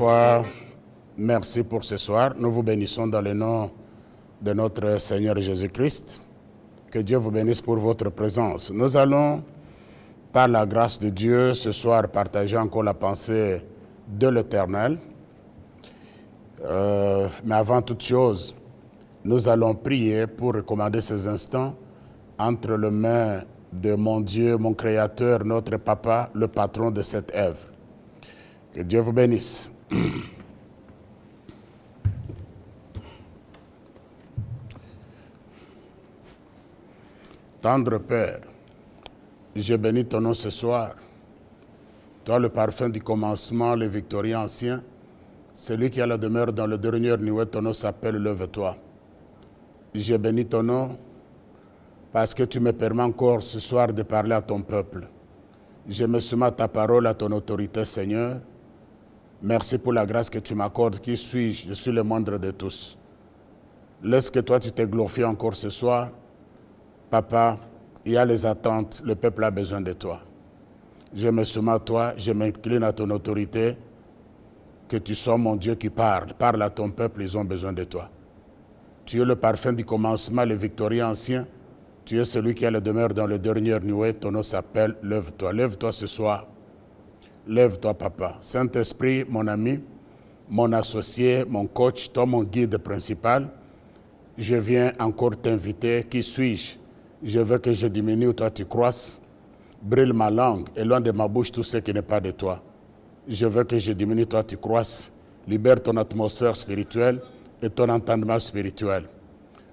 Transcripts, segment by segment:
fois, merci pour ce soir. Nous vous bénissons dans le nom de notre Seigneur Jésus-Christ. Que Dieu vous bénisse pour votre présence. Nous allons, par la grâce de Dieu, ce soir partager encore la pensée de l'Éternel. Mais avant toute chose, nous allons prier pour recommander ces instants entre les mains de mon Dieu, mon Créateur, notre Papa, le patron de cette œuvre. Que Dieu vous bénisse. Tendre Père, je bénis ton nom ce soir. Toi, le parfum du commencement, le victorieux ancien, celui qui a la demeure dans le dernier nuée, ton nom s'appelle Lève-toi. Je bénis ton nom parce que tu me permets encore ce soir de parler à ton peuple. Je me soumets à ta parole, à ton autorité, Seigneur. Merci pour la grâce que tu m'accordes. Qui suis-je? Je suis le moindre de tous. Laisse que toi, tu te glorifies encore ce soir. Papa, il y a les attentes. Le peuple a besoin de toi. Je me soumets à toi. Je m'incline à ton autorité. Que tu sois mon Dieu qui parle. Parle à ton peuple, ils ont besoin de toi. Tu es le parfum du commencement, le victorieux ancien. Tu es celui qui a la demeure dans le dernier nuée. Ton nom s'appelle Lève-toi. Lève-toi ce soir. Lève-toi, Papa. Saint-Esprit, mon ami, mon associé, mon coach, toi, mon guide principal, je viens encore t'inviter. Qui suis-je? Je veux que je diminue, toi tu croisses. Brille ma langue, éloigne de ma bouche tout ce qui n'est pas de toi. Je veux que je diminue, toi tu croisses. Libère ton atmosphère spirituelle et ton entendement spirituel.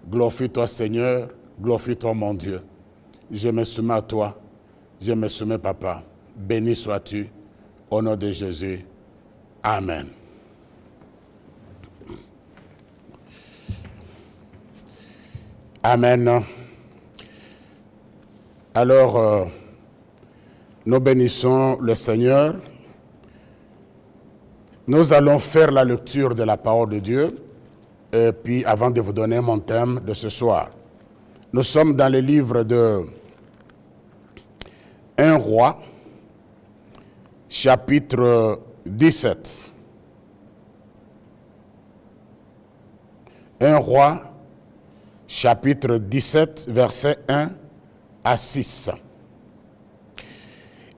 Glorifie-toi, Seigneur. Glorifie-toi, mon Dieu. Je me soumets à toi. Je me soumets, Papa. Béni sois-tu. Au nom de Jésus. Amen. Amen. Alors, nous bénissons le Seigneur. Nous allons faire la lecture de la parole de Dieu. Et puis, avant de vous donner mon thème de ce soir, nous sommes dans le livre de 1 Roi, chapitre 17. 1 Roi, chapitre 17, versets 1 à 6.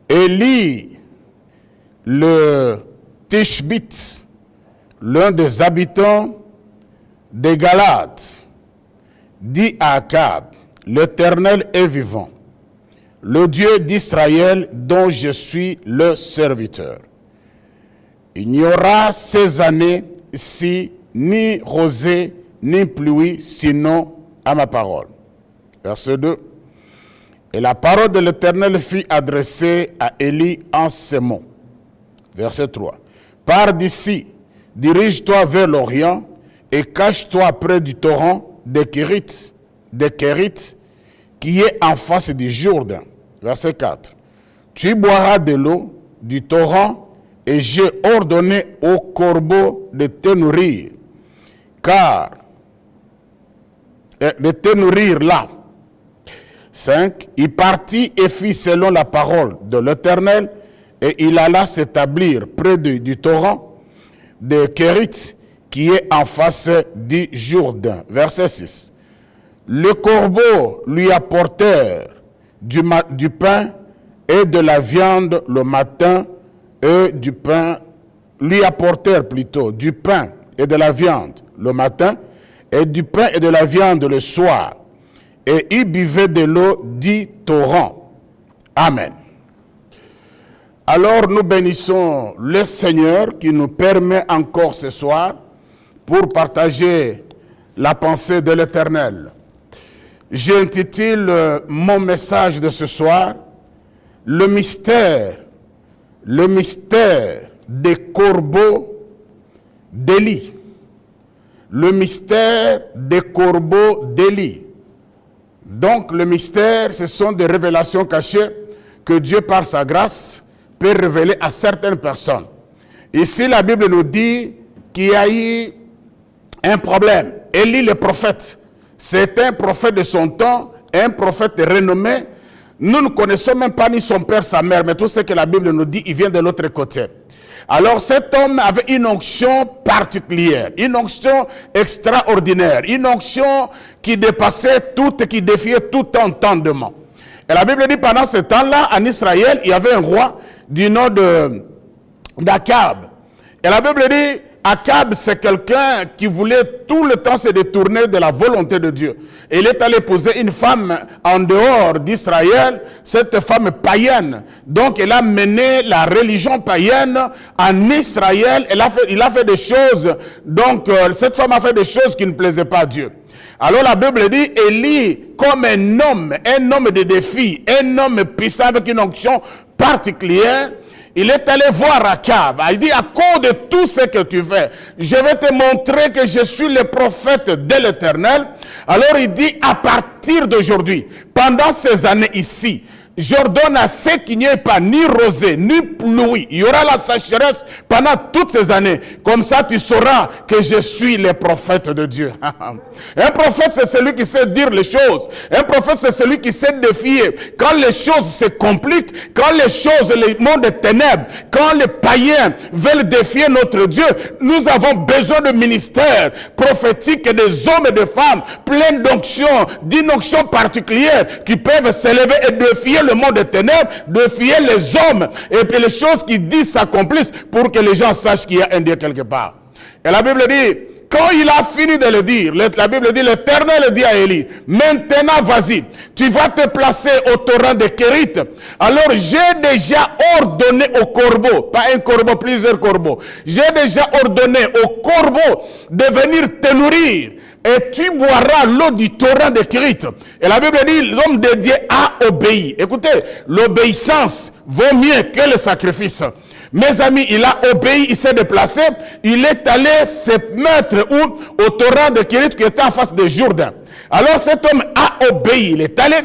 Élie, le Tishbite, l'un des habitants de Galade, dit à Akab, l'Éternel est vivant, le Dieu d'Israël dont je suis le serviteur. Il n'y aura ces années-ci ni rosée ni pluie, sinon à ma parole. Verset 2. Et la parole de l'Éternel fut adressée à Élie en ces mots. Verset 3. Pars d'ici, dirige-toi vers l'Orient et cache-toi près du torrent de Kérit, qui est en face du Jourdain. Verset 4. Tu boiras de l'eau du torrent et j'ai ordonné aux corbeaux de te nourrir, de te nourrir là. 5. Il partit et fit selon la parole de l'Éternel et il alla s'établir près du torrent de Kérit qui est en face du Jourdain. Verset 6. Les corbeaux lui apportèrent du pain et de la viande le matin et du pain, lui apportèrent plutôt du pain et de la viande le matin et du pain et de la viande le soir. Et il buvait de l'eau du torrent. Amen. Alors nous bénissons le Seigneur qui nous permet encore ce soir pour partager la pensée de l'Éternel. J'intitule mon message de ce soir, le mystère des corbeaux d'Élie. Le mystère des corbeaux d'Élie. Donc le mystère, ce sont des révélations cachées que Dieu par sa grâce peut révéler à certaines personnes. Ici la Bible nous dit qu'il y a eu un problème. Élie le prophète, c'est un prophète de son temps, un prophète renommé. Nous ne connaissons même pas ni son père, sa mère, mais tout ce que la Bible nous dit, il vient de l'autre côté. Alors cet homme avait une onction particulière, une onction extraordinaire, une onction qui dépassait tout et qui défiait tout entendement. Et la Bible dit pendant ce temps-là, en Israël, il y avait un roi du nom d'Akab. Et la Bible dit, Akab, c'est quelqu'un qui voulait tout le temps se détourner de la volonté de Dieu. Et il est allé épouser une femme en dehors d'Israël, cette femme païenne. Donc, elle a mené la religion païenne en Israël. Il a fait des choses, donc cette femme a fait des choses qui ne plaisaient pas à Dieu. Alors la Bible dit, Élie, comme un homme de défi, un homme puissant avec une onction particulière, il est allé voir Akab. Il dit, à cause de tout ce que tu fais, je vais te montrer que je suis le prophète de l'Éternel. Alors il dit, à partir d'aujourd'hui, pendant ces années ici, j'ordonne à ce qu'il n'y ait pas ni rosée, ni pluie. Il y aura la sécheresse pendant toutes ces années. Comme ça, tu sauras que je suis le prophète de Dieu. Un prophète, c'est celui qui sait dire les choses. Un prophète, c'est celui qui sait défier. Quand les choses se compliquent, quand les choses, le monde est ténèbres, quand les païens veulent défier notre Dieu, nous avons besoin de ministères prophétiques et des hommes et des femmes pleins d'onction, d'une onction particulière qui peuvent s'élever et défier le monde des ténèbres, défier les hommes et puis les choses qui disent s'accomplissent pour que les gens sachent qu'il y a un Dieu quelque part. Et la Bible dit, quand il a fini de le dire, la Bible dit, l'Éternel dit à Élie, maintenant vas-y, tu vas te placer au torrent de Kérit. Alors j'ai déjà ordonné au corbeau, pas un corbeau, plusieurs corbeaux, j'ai déjà ordonné au corbeau de venir te nourrir. Et tu boiras l'eau du torrent de Kérit. Et la Bible dit, l'homme de Dieu a obéi. Écoutez, l'obéissance vaut mieux que le sacrifice. Mes amis, il a obéi, il s'est déplacé, il est allé se mettre au torrent de Kérit qui était en face de Jourdain. Alors cet homme a obéi, il est allé,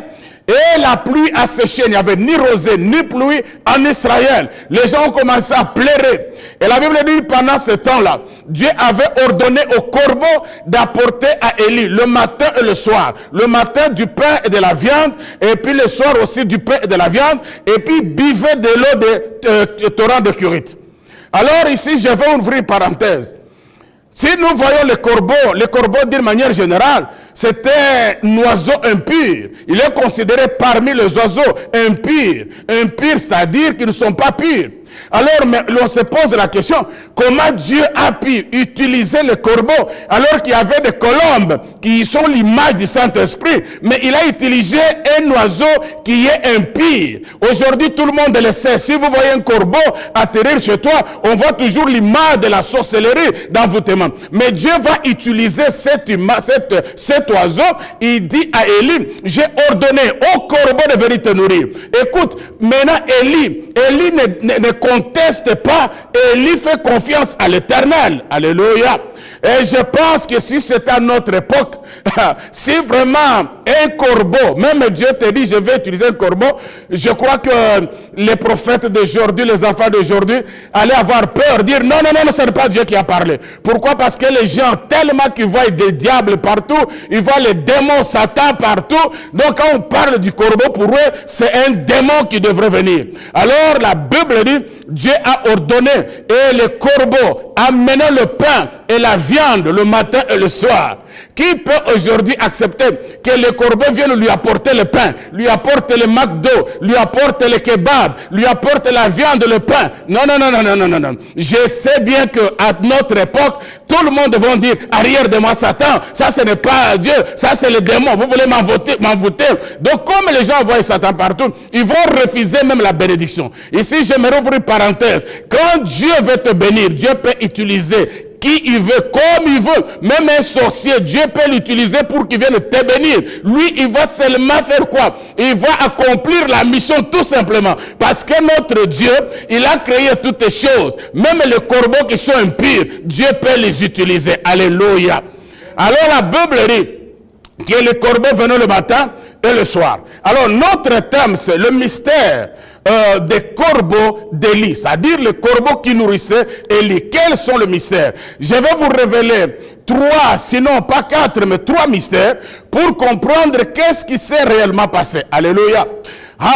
et la pluie a séché, il n'y avait ni rosée, ni pluie en Israël. Les gens ont commencé à pleurer. Et la Bible dit, pendant ce temps-là, Dieu avait ordonné au corbeau d'apporter à Élie le matin et le soir. Le matin du pain et de la viande, et puis le soir aussi du pain et de la viande, et puis buvait de l'eau de torrent de Kérit. Alors ici, je vais ouvrir une parenthèse. Si nous voyons le corbeau d'une manière générale, c'était un oiseau impur. Il est considéré parmi les oiseaux impurs. Impurs, c'est-à-dire qu'ils ne sont pas purs. Alors, on se pose la question, comment Dieu a pu utiliser le corbeau alors qu'il y avait des colombes qui sont l'image du Saint-Esprit, mais il a utilisé un oiseau qui est impur. Aujourd'hui, tout le monde le sait. Si vous voyez un corbeau atterrir chez toi, on voit toujours l'image de la sorcellerie d'envoûtement. Mais Dieu va utiliser cet oiseau. Il dit à Élie, j'ai ordonné au corbeau de venir te nourrir. Écoute, maintenant Élie ne conteste pas, Élie fait confiance à l'Éternel. Alléluia. Et je pense que si c'était à notre époque, si vraiment un corbeau, même Dieu te dit, je vais utiliser un corbeau, je crois que les prophètes d'aujourd'hui, les enfants d'aujourd'hui, allaient avoir peur, dire non, ce n'est pas Dieu qui a parlé. Pourquoi? Parce que les gens, tellement qu'ils voient des diables partout, ils voient les démons, Satan partout. Donc quand on parle du corbeau, pour eux, c'est un démon qui devrait venir. Alors la Bible dit, Dieu a ordonné, et le corbeau a mené le pain et la viande le matin et le soir. Qui peut aujourd'hui accepter que le corbeau vienne lui apporter le pain, lui apporte le McDo, lui apporte le kebab, lui apporte la viande, le pain? Non. Je sais bien qu'à notre époque, tout le monde va dire, arrière de moi Satan, ça ce n'est pas Dieu, ça c'est le démon, vous voulez m'envoûter. Donc comme les gens voient Satan partout, ils vont refuser même la bénédiction. Ici, j'aimerais ouvrir une parenthèse. Quand Dieu veut te bénir, Dieu peut utiliser qui il veut, comme il veut. Même un sorcier, Dieu peut l'utiliser pour qu'il vienne te bénir. Lui, il va seulement faire quoi? Il va accomplir la mission tout simplement. Parce que notre Dieu, il a créé toutes les choses. Même les corbeaux qui sont impurs, Dieu peut les utiliser. Alléluia. Alors la Bible dit que les corbeaux venaient le matin et le soir. Alors notre thème, c'est le mystère des corbeaux d'Élie, c'est-à-dire le corbeau qui nourrissait Élie. Quels sont les mystères? Je vais vous révéler 3, sinon pas 4, mais 3 mystères pour comprendre qu'est-ce qui s'est réellement passé. Alléluia.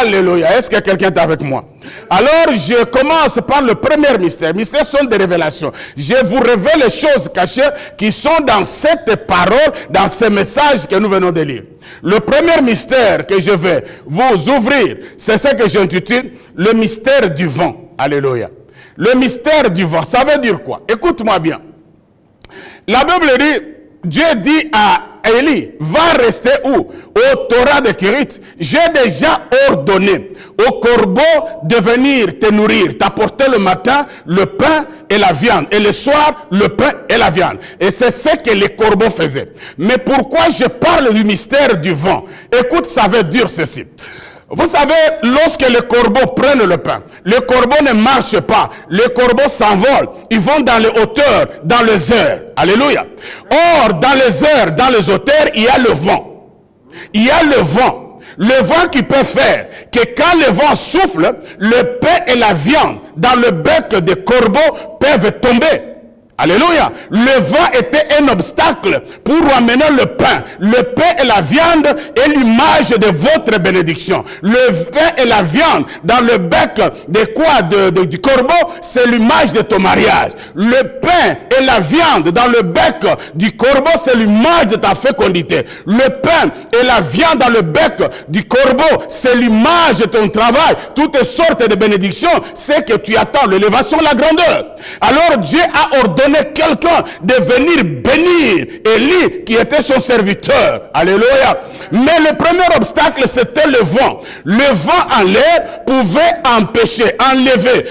Alléluia. Est-ce que quelqu'un est avec moi? Alors, je commence par le premier mystère. Les mystères sont des révélations. Je vous révèle les choses cachées qui sont dans cette parole, dans ce message que nous venons de lire. Le premier mystère que je vais vous ouvrir, c'est ce que j'intitule le mystère du vent. Alléluia. Le mystère du vent, ça veut dire quoi? Écoute-moi bien. La Bible dit, Dieu dit à Élie, va rester où? Au Torah de Kérit. J'ai déjà ordonné au corbeau de venir te nourrir, t'apporter le matin le pain et la viande, et le soir le pain et la viande. Et c'est ce que les corbeaux faisaient. Mais pourquoi je parle du mystère du vent? Écoute, ça veut dire ceci. Vous savez, lorsque les corbeaux prennent le pain, les corbeaux ne marchent pas, les corbeaux s'envolent, ils vont dans les hauteurs, dans les airs. Alléluia. Or, dans les airs, dans les hauteurs, il y a le vent. Il y a le vent. Le vent qui peut faire que quand le vent souffle, le pain et la viande dans le bec des corbeaux peuvent tomber. Alléluia. Le vent était un obstacle pour ramener le pain. Le pain et la viande est l'image de votre bénédiction. Le pain et la viande dans le bec du corbeau, c'est l'image de ton mariage. Le pain et la viande dans le bec du corbeau, c'est l'image de ta fécondité. Le pain et la viande dans le bec du corbeau, c'est l'image de ton travail. Toutes sortes de bénédictions, c'est que tu attends l'élévation, la grandeur. Alors Dieu a ordonné quelqu'un de venir bénir Élie qui était son serviteur. Alléluia. Mais le premier obstacle, c'était le vent. Le vent en l'air pouvait empêcher, enlever,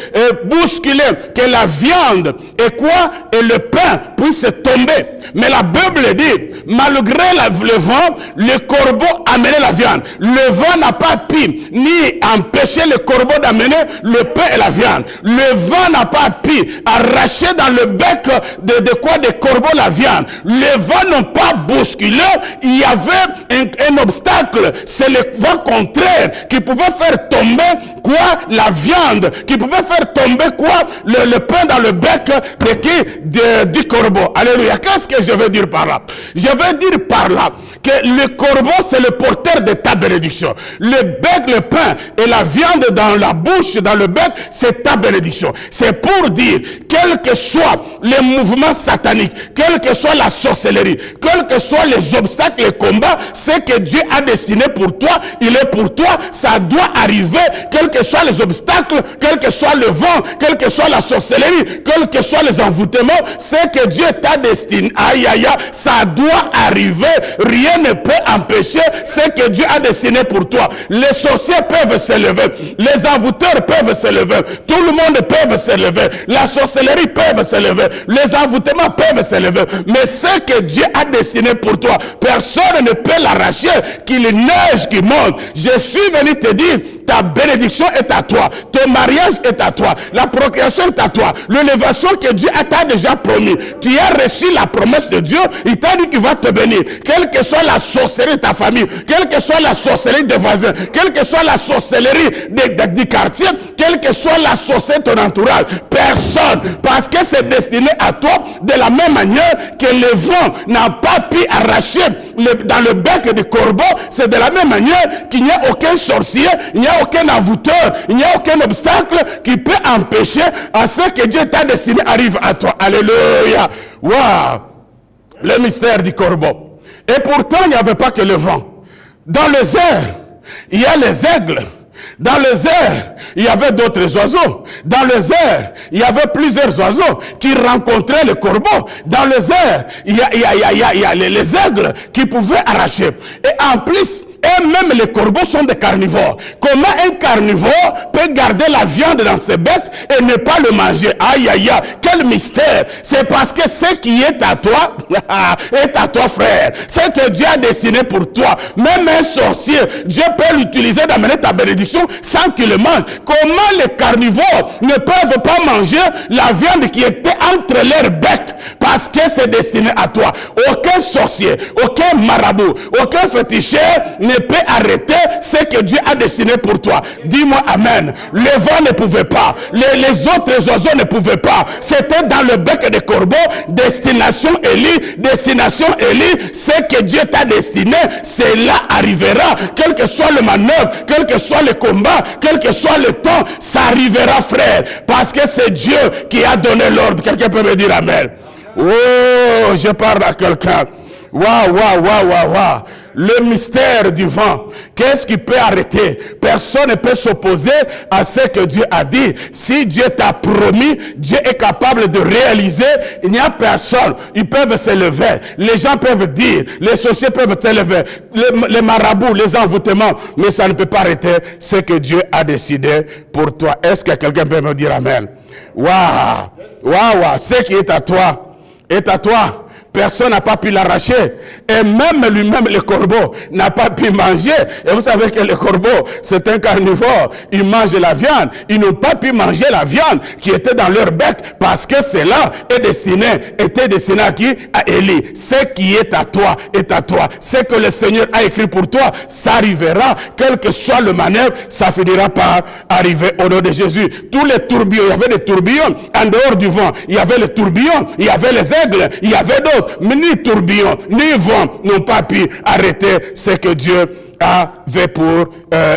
bousculer que la viande et quoi? Et le pain puissent tomber. Mais la Bible dit, malgré le vent, le corbeau amenait la viande. Le vent n'a pas pu ni empêcher le corbeau d'amener le pain et la viande. Le vent n'a pas pu arracher dans le bec des corbeaux la viande. Le vent n'a pas bousculé. Il y avait un obstacle. C'est le vent contraire qui pouvait faire tomber quoi? La viande. Qui pouvait faire tomber quoi? Le pain dans le bec du corbeau. Alléluia. Qu'est-ce que je veux dire par là? Je veux dire par là que le corbeau, c'est le porteur de ta bénédiction. Le bec, le pain et la viande dans la bouche, dans le bec, c'est ta bénédiction. C'est pour dire, quel que soit les mouvements sataniques, quelle que soit la sorcellerie, quels que soient les obstacles, les combats, ce que Dieu a destiné pour toi, il est pour toi, ça doit arriver, quels que soient les obstacles, quel que soit le vent, quelle que soit la sorcellerie, quels que soient les envoûtements, ce que Dieu t'a destiné, aïe aïe aïe, ça doit arriver, rien ne peut empêcher ce que Dieu a destiné pour toi. Les sorciers peuvent se lever, les envoûteurs peuvent se lever, tout le monde peut se lever, la sorcellerie peut se lever, les envoûtements peuvent se lever, mais ce que Dieu a destiné pour toi, personne ne peut l'arracher, qu'il neige, qu'il monte. Je suis venu te dire, ta bénédiction est à toi, ton mariage est à toi, la procréation est à toi, l'élévation que Dieu t'a déjà promis. Tu as reçu la promesse de Dieu, il t'a dit qu'il va te bénir, quelle que soit la sorcellerie de ta famille, quelle que soit la sorcellerie des voisins, quelle que soit la sorcellerie du quartier, quelle que soit la sorcellerie de ton entourage, personne, parce que c'est destiné à toi de la même manière que le vent n'a pas pu arracher dans le bec du corbeau, c'est de la même manière qu'il n'y a aucun sorcier, il n'y a aucun envoûteur, il n'y a aucun obstacle qui peut empêcher à ce que Dieu t'a destiné arrive à toi. Alléluia. Waouh. Le mystère du corbeau. Et pourtant, il n'y avait pas que le vent. Dans les airs, il y a les aigles. Dans les airs, il y avait d'autres oiseaux. Dans les airs, il y avait plusieurs oiseaux qui rencontraient le corbeau. Dans les airs, il y a les aigles qui pouvaient arracher. Et en plus, et même les corbeaux sont des carnivores. Comment un carnivore peut garder la viande dans ses becs et ne pas le manger? Aïe, aïe, aïe, quel mystère! C'est parce que ce qui est à toi, est à toi, frère. Ce que Dieu a destiné pour toi. Même un sorcier, Dieu peut l'utiliser d'amener ta bénédiction sans qu'il le mange. Comment les carnivores ne peuvent pas manger la viande qui était entre leurs becs? Parce que c'est destiné à toi. Aucun sorcier, aucun marabout, aucun féticheur ne peut arrêter ce que Dieu a destiné pour toi. Dis-moi amen. Le vent ne pouvait pas. Les autres oiseaux ne pouvaient pas. C'était dans le bec des corbeaux. Destination Élie. Destination Élie. Ce que Dieu t'a destiné, cela arrivera. Quel que soit le manœuvre, quel que soit le combat, quel que soit le temps, ça arrivera, frère. Parce que c'est Dieu qui a donné l'ordre. Quelqu'un peut me dire amen. Oh, je parle à quelqu'un. Waouh, waouh, waouh, waouh, waouh. Le mystère du vent. Qu'est-ce qui peut arrêter? Personne ne peut s'opposer à ce que Dieu a dit. Si Dieu t'a promis, Dieu est capable de réaliser. Il n'y a personne. Ils peuvent se lever. Les gens peuvent dire. Les sociétés peuvent se lever. Les marabouts, les envoûtements. Mais ça ne peut pas arrêter ce que Dieu a décidé pour toi. Est-ce que quelqu'un peut me dire amen? Waouh, waouh, waouh. Ce qui est à toi est à toi. Personne n'a pas pu l'arracher. Et même lui-même, le corbeau, n'a pas pu manger. Et vous savez que le corbeau, c'est un carnivore. Il mange la viande. Ils n'ont pas pu manger la viande qui était dans leur bec parce que cela était destiné à qui? À Élie. Ce qui est à toi est à toi. Ce que le Seigneur a écrit pour toi, ça arrivera. Quel que soit le manœuvre, ça finira par arriver au nom de Jésus. Tous les tourbillons, il y avait des tourbillons en dehors du vent. Il y avait les tourbillons, il y avait les aigles, il y avait d'autres. Mais ni tourbillon, ni vent n'ont pas pu arrêter ce que Dieu avait pour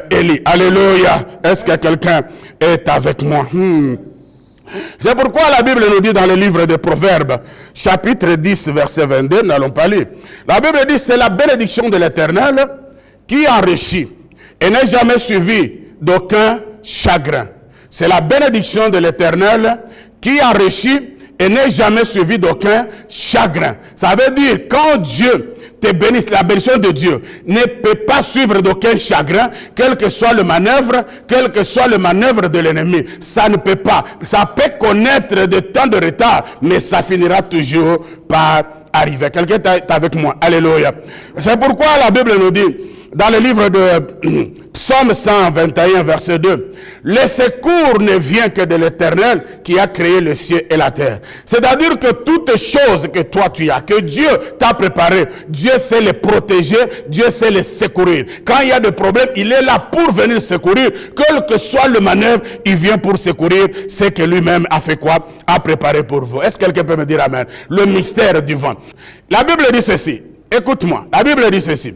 Élie. Alléluia. Est-ce que quelqu'un est avec moi? C'est pourquoi la Bible nous dit dans le livre des Proverbes, chapitre 10, verset 22, n'allons pas lire. La Bible dit, c'est la bénédiction de l'Éternel qui enrichit et n'est jamais suivie d'aucun chagrin. C'est la bénédiction de l'Éternel qui enrichit et n'est jamais suivi d'aucun chagrin. Ça veut dire, quand Dieu te bénisse, la bénédiction de Dieu ne peut pas suivre d'aucun chagrin, quel que soit le manœuvre de l'ennemi. Ça ne peut pas. Ça peut connaître de temps de retard, mais ça finira toujours par arriver. Quelqu'un est avec moi. Alléluia. C'est pourquoi la Bible nous dit, dans le livre de Psaume 121, verset 2, le secours ne vient que de l'Éternel qui a créé le ciel et la terre. C'est-à-dire que toutes choses que toi tu as, que Dieu t'a préparé, Dieu sait les protéger, Dieu sait les secourir. Quand il y a des problèmes, il est là pour venir secourir. Quel que soit le manœuvre, il vient pour secourir ce que lui-même a fait quoi? A préparé pour vous. Est-ce que quelqu'un peut me dire amen? Le mystère du vent. La Bible dit ceci. Écoute-moi. La Bible dit ceci.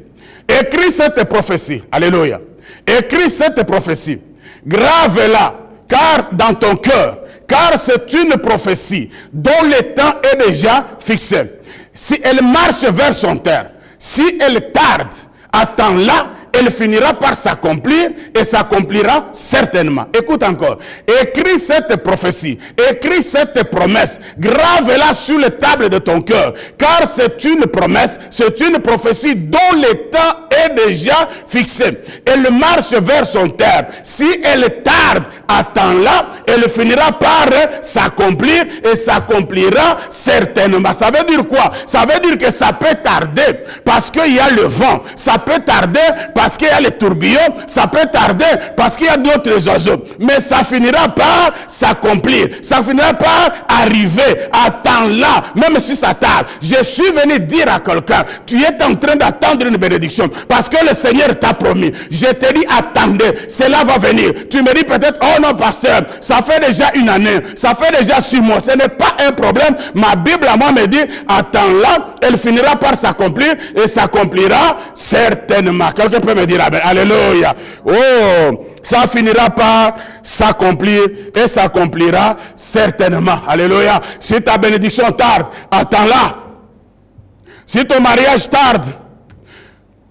Écris cette prophétie. Alléluia. Écris cette prophétie. Grave-la, car dans ton cœur, car c'est une prophétie dont le temps est déjà fixé. Si elle marche vers son terme, si elle tarde, attends-la, elle finira par s'accomplir et s'accomplira certainement. Écoute encore. Écris cette prophétie, écris cette promesse, grave-la sur les tables de ton cœur, car c'est une promesse, c'est une prophétie dont le temps est déjà fixé. Elle marche vers son terme. Si elle tarde, attends-la, elle finira par s'accomplir et s'accomplira certainement. Ça veut dire quoi? Ça veut dire que ça peut tarder parce qu'il y a le vent. Ça peut tarder parce qu'il y a les tourbillons. Ça peut tarder parce qu'il y a d'autres oiseaux. Mais ça finira par s'accomplir. Ça finira par arriver. Attends-la, même si ça tarde. Je suis venu dire à quelqu'un, tu es en train d'attendre une bénédiction parce que le Seigneur t'a promis. Je te dis, attendez, cela va venir. Tu me dis peut-être, oh non, pasteur, ça fait déjà une année, ça fait déjà 6 mois. Ce n'est pas un problème. Ma Bible à moi me dit, attends-la, elle finira par s'accomplir et s'accomplira certainement. Quelqu'un peut me dire amen. Alléluia. Oh, ça finira par s'accomplir et s'accomplira certainement. Alléluia. Si ta bénédiction tarde, attends-la. Si ton mariage tarde,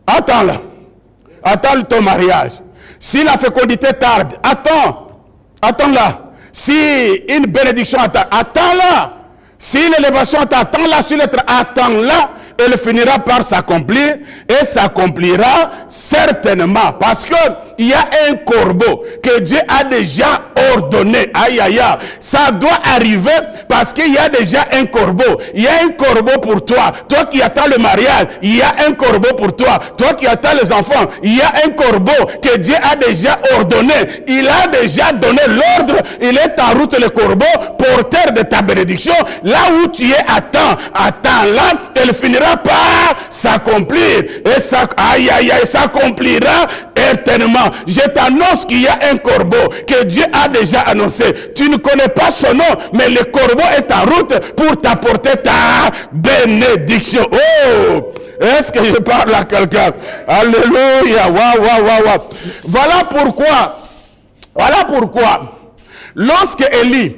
attends-la. Attends ton mariage. Si la fécondité tarde, attends-la. Si une bénédiction attend, attends-la. Si l'élévation attends-la, sur l'être, attends-la, elle finira par s'accomplir et s'accomplira certainement. Parce que il y a un corbeau que Dieu a déjà ordonné. Aïe, aïe, aïe. Ça doit arriver parce qu'il y a déjà un corbeau. Il y a un corbeau pour toi. Toi qui attends le mariage, il y a un corbeau pour toi. Toi qui attends les enfants, il y a un corbeau que Dieu a déjà ordonné. Il a déjà donné l'ordre. Il est en route, le corbeau, porteur de ta bénédiction. Là où tu es, attends-la. Elle finira par s'accomplir. Et ça, aïe, aïe, aïe, s'accomplira éternellement. Je t'annonce qu'il y a un corbeau que Dieu a déjà annoncé. Tu ne connais pas son nom, mais le corbeau est en route pour t'apporter ta bénédiction. Oh! Est-ce que je parle à quelqu'un? Alléluia! Waouh, waouh, waouh, waouh! Voilà pourquoi, lorsque Élie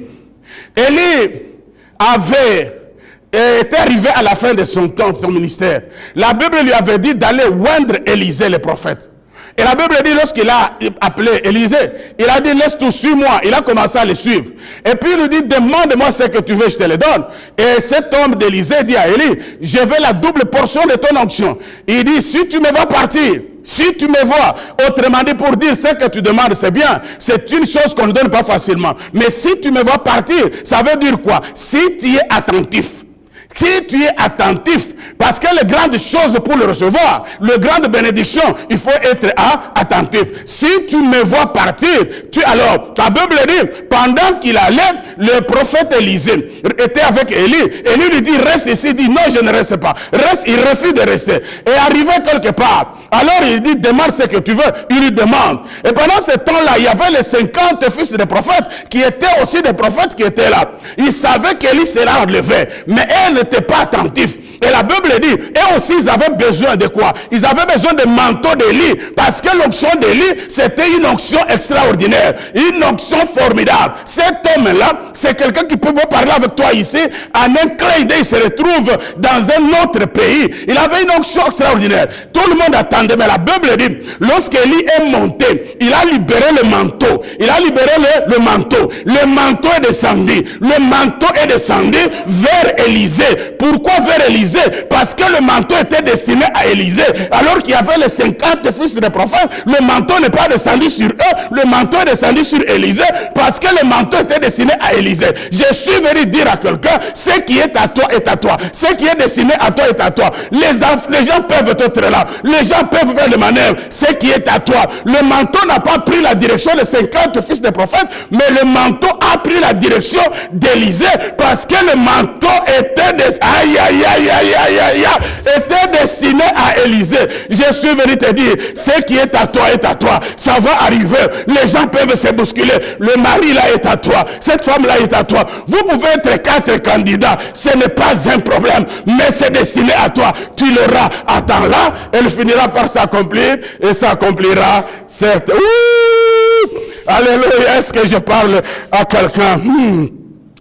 était arrivé à la fin de son temps, de son ministère, la Bible lui avait dit d'aller oindre Élisée le prophète. Et la Bible dit, lorsqu'il a appelé Élisée, il a dit, laisse tout, suis-moi. Il a commencé à le suivre. Et puis il lui dit, demande-moi ce que tu veux, je te le donne. Et cet homme d'Élisée dit à Élie, je veux la double portion de ton onction. Il dit, si tu me vois partir, si tu me vois, autrement dit pour dire ce que tu demandes, c'est bien. C'est une chose qu'on ne donne pas facilement. Mais si tu me vois partir, ça veut dire quoi? Si tu es attentif. Si tu es attentif, parce que les grandes choses pour le recevoir, les grandes bénédictions, il faut être attentif. Si tu me vois partir, alors, ta Bible dit, pendant qu'il allait, le prophète Élisée était avec Élie. Élie lui dit, reste ici. Il dit, non, je ne reste pas. Reste, il refuse de rester. Et arrivé quelque part, alors il dit, demande ce que tu veux. Il lui demande. Et pendant ce temps-là, il y avait les 50 fils des prophètes qui étaient aussi des prophètes qui étaient là. Ils savaient qu'Élie sera enlevé. Mais elle n'était pas attentif. Et la Bible dit, et aussi ils avaient besoin de quoi? Ils avaient besoin de manteau d'Élie, parce que l'onction d'Élie, c'était une onction extraordinaire, une onction formidable. Cet homme-là, c'est quelqu'un qui peut parler avec toi ici, en un clin d'œil, il se retrouve dans un autre pays. Il avait une onction extraordinaire. Tout le monde attendait, mais la Bible dit, lorsqu'Élie est monté, il a libéré le manteau. Il a libéré le manteau. Le manteau est descendu. Le manteau est descendu vers Élisée. Pourquoi vers Élisée? Parce que le manteau était destiné à Élisée. Alors qu'il y avait les 50 fils des prophètes, le manteau n'est pas descendu sur eux, le manteau est descendu sur Élisée, parce que le manteau était destiné à Élisée. Je suis venu dire à quelqu'un, ce qui est à toi est à toi. Ce qui est destiné à toi est à toi. Les gens peuvent être là, les gens peuvent faire le manœuvre. Ce qui est à toi. Le manteau n'a pas pris la direction des 50 fils des prophètes, mais le manteau a pris la direction d'Élisée, parce que le manteau était était destiné à Élisée. Je suis venu te dire, ce qui est à toi est à toi. Ça va arriver. Les gens peuvent se bousculer. Le mari là est à toi. Cette femme là est à toi. Vous pouvez être 4 candidats. Ce n'est pas un problème, mais c'est destiné à toi. Tu l'auras. Attends là, elle finira par s'accomplir et s'accomplira certes. Alléluia. Est-ce que je parle à quelqu'un?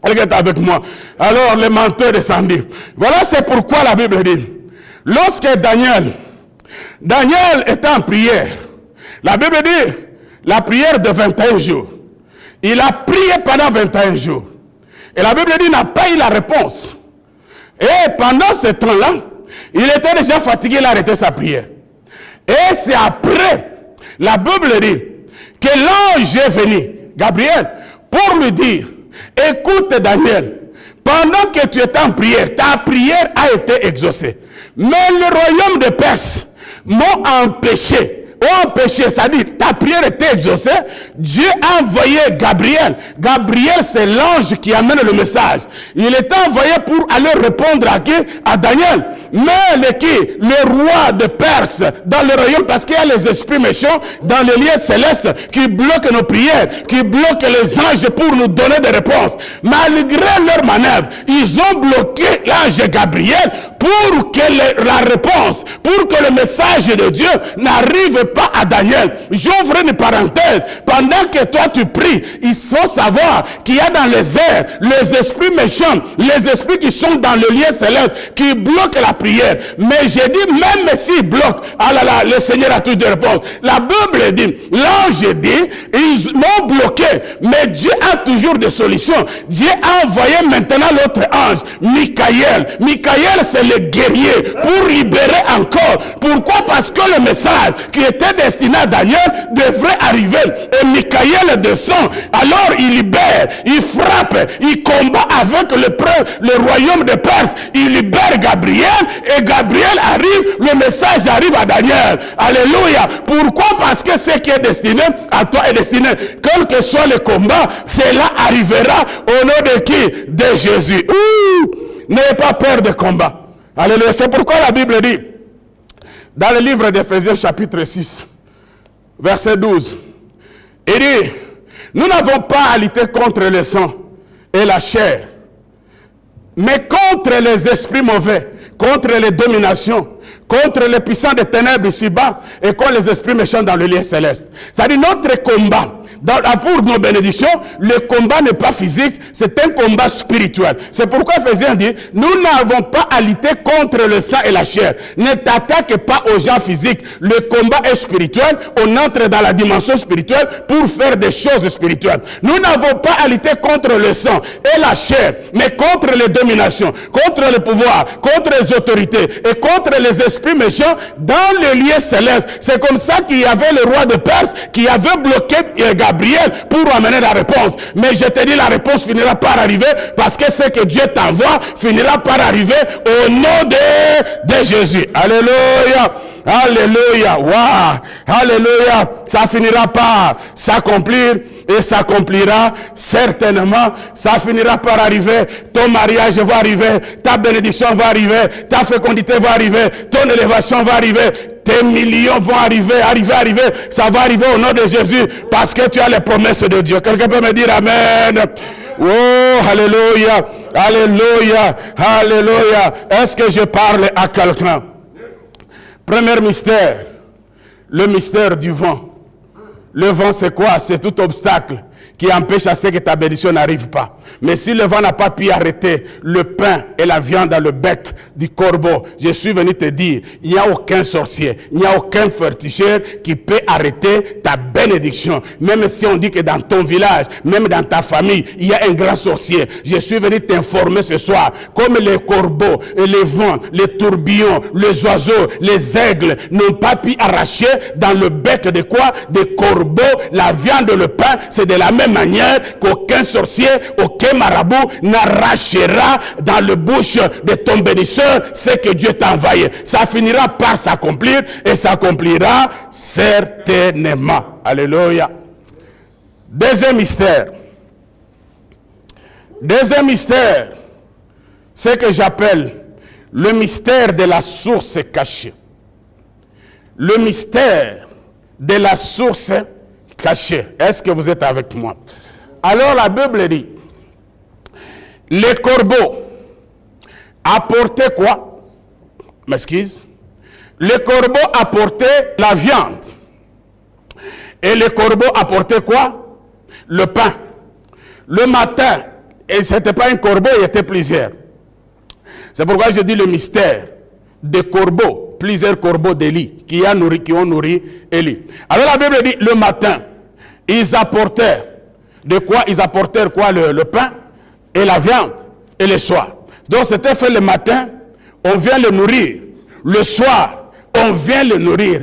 Elle est avec moi. Alors le manteau est descendu. Voilà, c'est pourquoi la Bible dit, lorsque Daniel était en prière, la Bible dit, la prière de 21 jours. Il a prié pendant 21 jours. Et la Bible dit, il n'a pas eu la réponse. Et pendant ce temps-là, il était déjà fatigué, il a arrêté sa prière. Et c'est après, la Bible dit, que l'ange est venu, Gabriel, pour lui dire, écoute Daniel, pendant que tu étais en prière, ta prière a été exaucée. Mais le royaume de Perse m'ont empêché, c'est-à-dire ta prière était exaucée. Dieu a envoyé Gabriel. Gabriel, c'est l'ange qui amène le message. Il était envoyé pour aller répondre à qui? À Daniel. Mais le roi de Perse dans le royaume, parce qu'il y a les esprits méchants dans les lieux célestes qui bloquent nos prières, qui bloquent les anges pour nous donner des réponses. Malgré leur manœuvre, ils ont bloqué l'ange Gabriel pour que la réponse, pour que le message de Dieu n'arrive pas à Daniel. J'ouvre une parenthèse. Pendant que toi tu pries, il faut savoir qu'il y a dans les airs les esprits méchants, les esprits qui sont dans le lieu céleste, qui bloquent la prière. Mais j'ai dit, même s'ils bloquent, ah là là, le Seigneur a toutes des réponses. La Bible dit, l'ange dit, ils m'ont bloqué, mais Dieu a toujours des solutions. Dieu a envoyé maintenant l'autre ange, Michael. Michael, c'est le guerrier, pour libérer encore, pour Pourquoi? Parce que le message qui était destiné à Daniel devrait arriver. Et Michael descend. Alors il libère, il frappe, il combat avec le royaume de Perse. Il libère Gabriel et Gabriel arrive, le message arrive à Daniel. Alléluia. Pourquoi? Parce que ce qui est destiné à toi est destiné. Quel que soit le combat, cela arrivera au nom de qui? De Jésus. N'ayez pas peur de combat. Alléluia. C'est pourquoi la Bible dit, dans le livre d'Éphésiens chapitre 6, verset 12, il dit, nous n'avons pas à lutter contre le sang et la chair, mais contre les esprits mauvais, contre les dominations, contre les puissants des ténèbres ici-bas et contre les esprits méchants dans le lieu céleste. C'est-à-dire notre combat, pour nos bénédictions, le combat n'est pas physique, c'est un combat spirituel. C'est pourquoi Éphésiens dit, nous n'avons pas à lutter contre le sang et la chair. Ne t'attaque pas aux gens physiques. Le combat est spirituel. On entre dans la dimension spirituelle pour faire des choses spirituelles. Nous n'avons pas à lutter contre le sang et la chair, mais contre les dominations, contre le pouvoir, contre les autorités et contre les esprits méchants dans les lieux célestes. C'est comme ça qu'il y avait le roi de Perse qui avait bloqué Gabriel pour amener la réponse. Mais je te dis, la réponse finira par arriver parce que ce que Dieu t'envoie finira par arriver au nom de Jésus. Alléluia. Alléluia. Wow. Alléluia. Ça finira par s'accomplir et s'accomplira certainement. Ça finira par arriver. Ton mariage va arriver. Ta bénédiction va arriver. Ta fécondité va arriver. Ton élévation va arriver. Tes millions vont arriver. Ça va arriver au nom de Jésus parce que tu as les promesses de Dieu. Quelqu'un peut me dire Amen. Oh, alléluia. Alléluia. Alléluia. Est-ce que je parle à quelqu'un? Premier mystère, le mystère du vent. Le vent, c'est quoi? C'est tout obstacle qui empêche à ce que ta bénédiction n'arrive pas. Mais si le vent n'a pas pu arrêter le pain et la viande dans le bec du corbeau, je suis venu te dire, il n'y a aucun sorcier, il n'y a aucun forticheur qui peut arrêter ta bénédiction. Même si on dit que dans ton village, même dans ta famille, il y a un grand sorcier. Je suis venu t'informer ce soir, comme les corbeaux, les vents, les tourbillons, les oiseaux, les aigles n'ont pas pu arracher dans le bec de quoi? Des corbeaux, la viande, le pain, c'est de la même manière qu'aucun sorcier, aucun marabout n'arrachera dans le bouche de ton bénisseur ce que Dieu t'a envoyé. Ça finira par s'accomplir et s'accomplira certainement. Alléluia. Deuxième mystère. Deuxième mystère, c'est que j'appelle le mystère de la source cachée. Le mystère de la source cachée. Est-ce que vous êtes avec moi? Alors la Bible dit, les corbeaux apportaient quoi? M'excuse. Les corbeaux apportaient la viande. Et les corbeaux apportaient quoi? Le pain. Le matin, et ce n'était pas un corbeau, il y était plusieurs. C'est pourquoi je dis le mystère des corbeaux, plusieurs corbeaux d'Élie qui ont nourri Élie. Alors la Bible dit, le matin, ils apportèrent, de quoi ils apportèrent quoi? Le pain et la viande, et le soir. Donc c'était fait le matin, on vient le nourrir. Le soir, on vient le nourrir.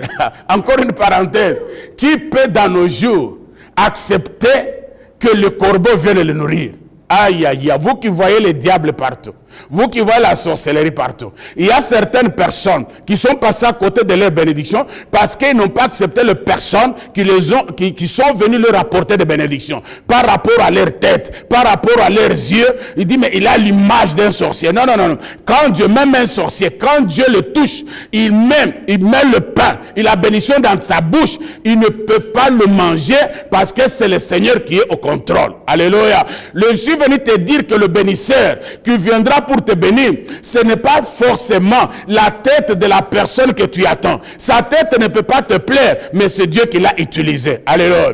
Encore une parenthèse. Qui peut dans nos jours accepter que le corbeau vienne le nourrir? Aïe, aïe, aïe, vous qui voyez les diables partout, vous qui voyez la sorcellerie partout, il y a certaines personnes qui sont passées à côté de leur bénédiction parce qu'ils n'ont pas accepté les personnes qui sont venues leur apporter des bénédictions par rapport à leur tête, par rapport à leurs yeux. Il dit, mais il a l'image d'un sorcier. Non, non, non, non. Quand Dieu même un sorcier, quand Dieu le touche, il met le pain, il a bénédiction dans sa bouche, il ne peut pas le manger parce que c'est le Seigneur qui est au contrôle. Alléluia. Je suis venu te dire que le bénisseur qui viendra pour te bénir, ce n'est pas forcément la tête de la personne que tu attends. Sa tête ne peut pas te plaire, mais c'est Dieu qui l'a utilisé. Alléluia.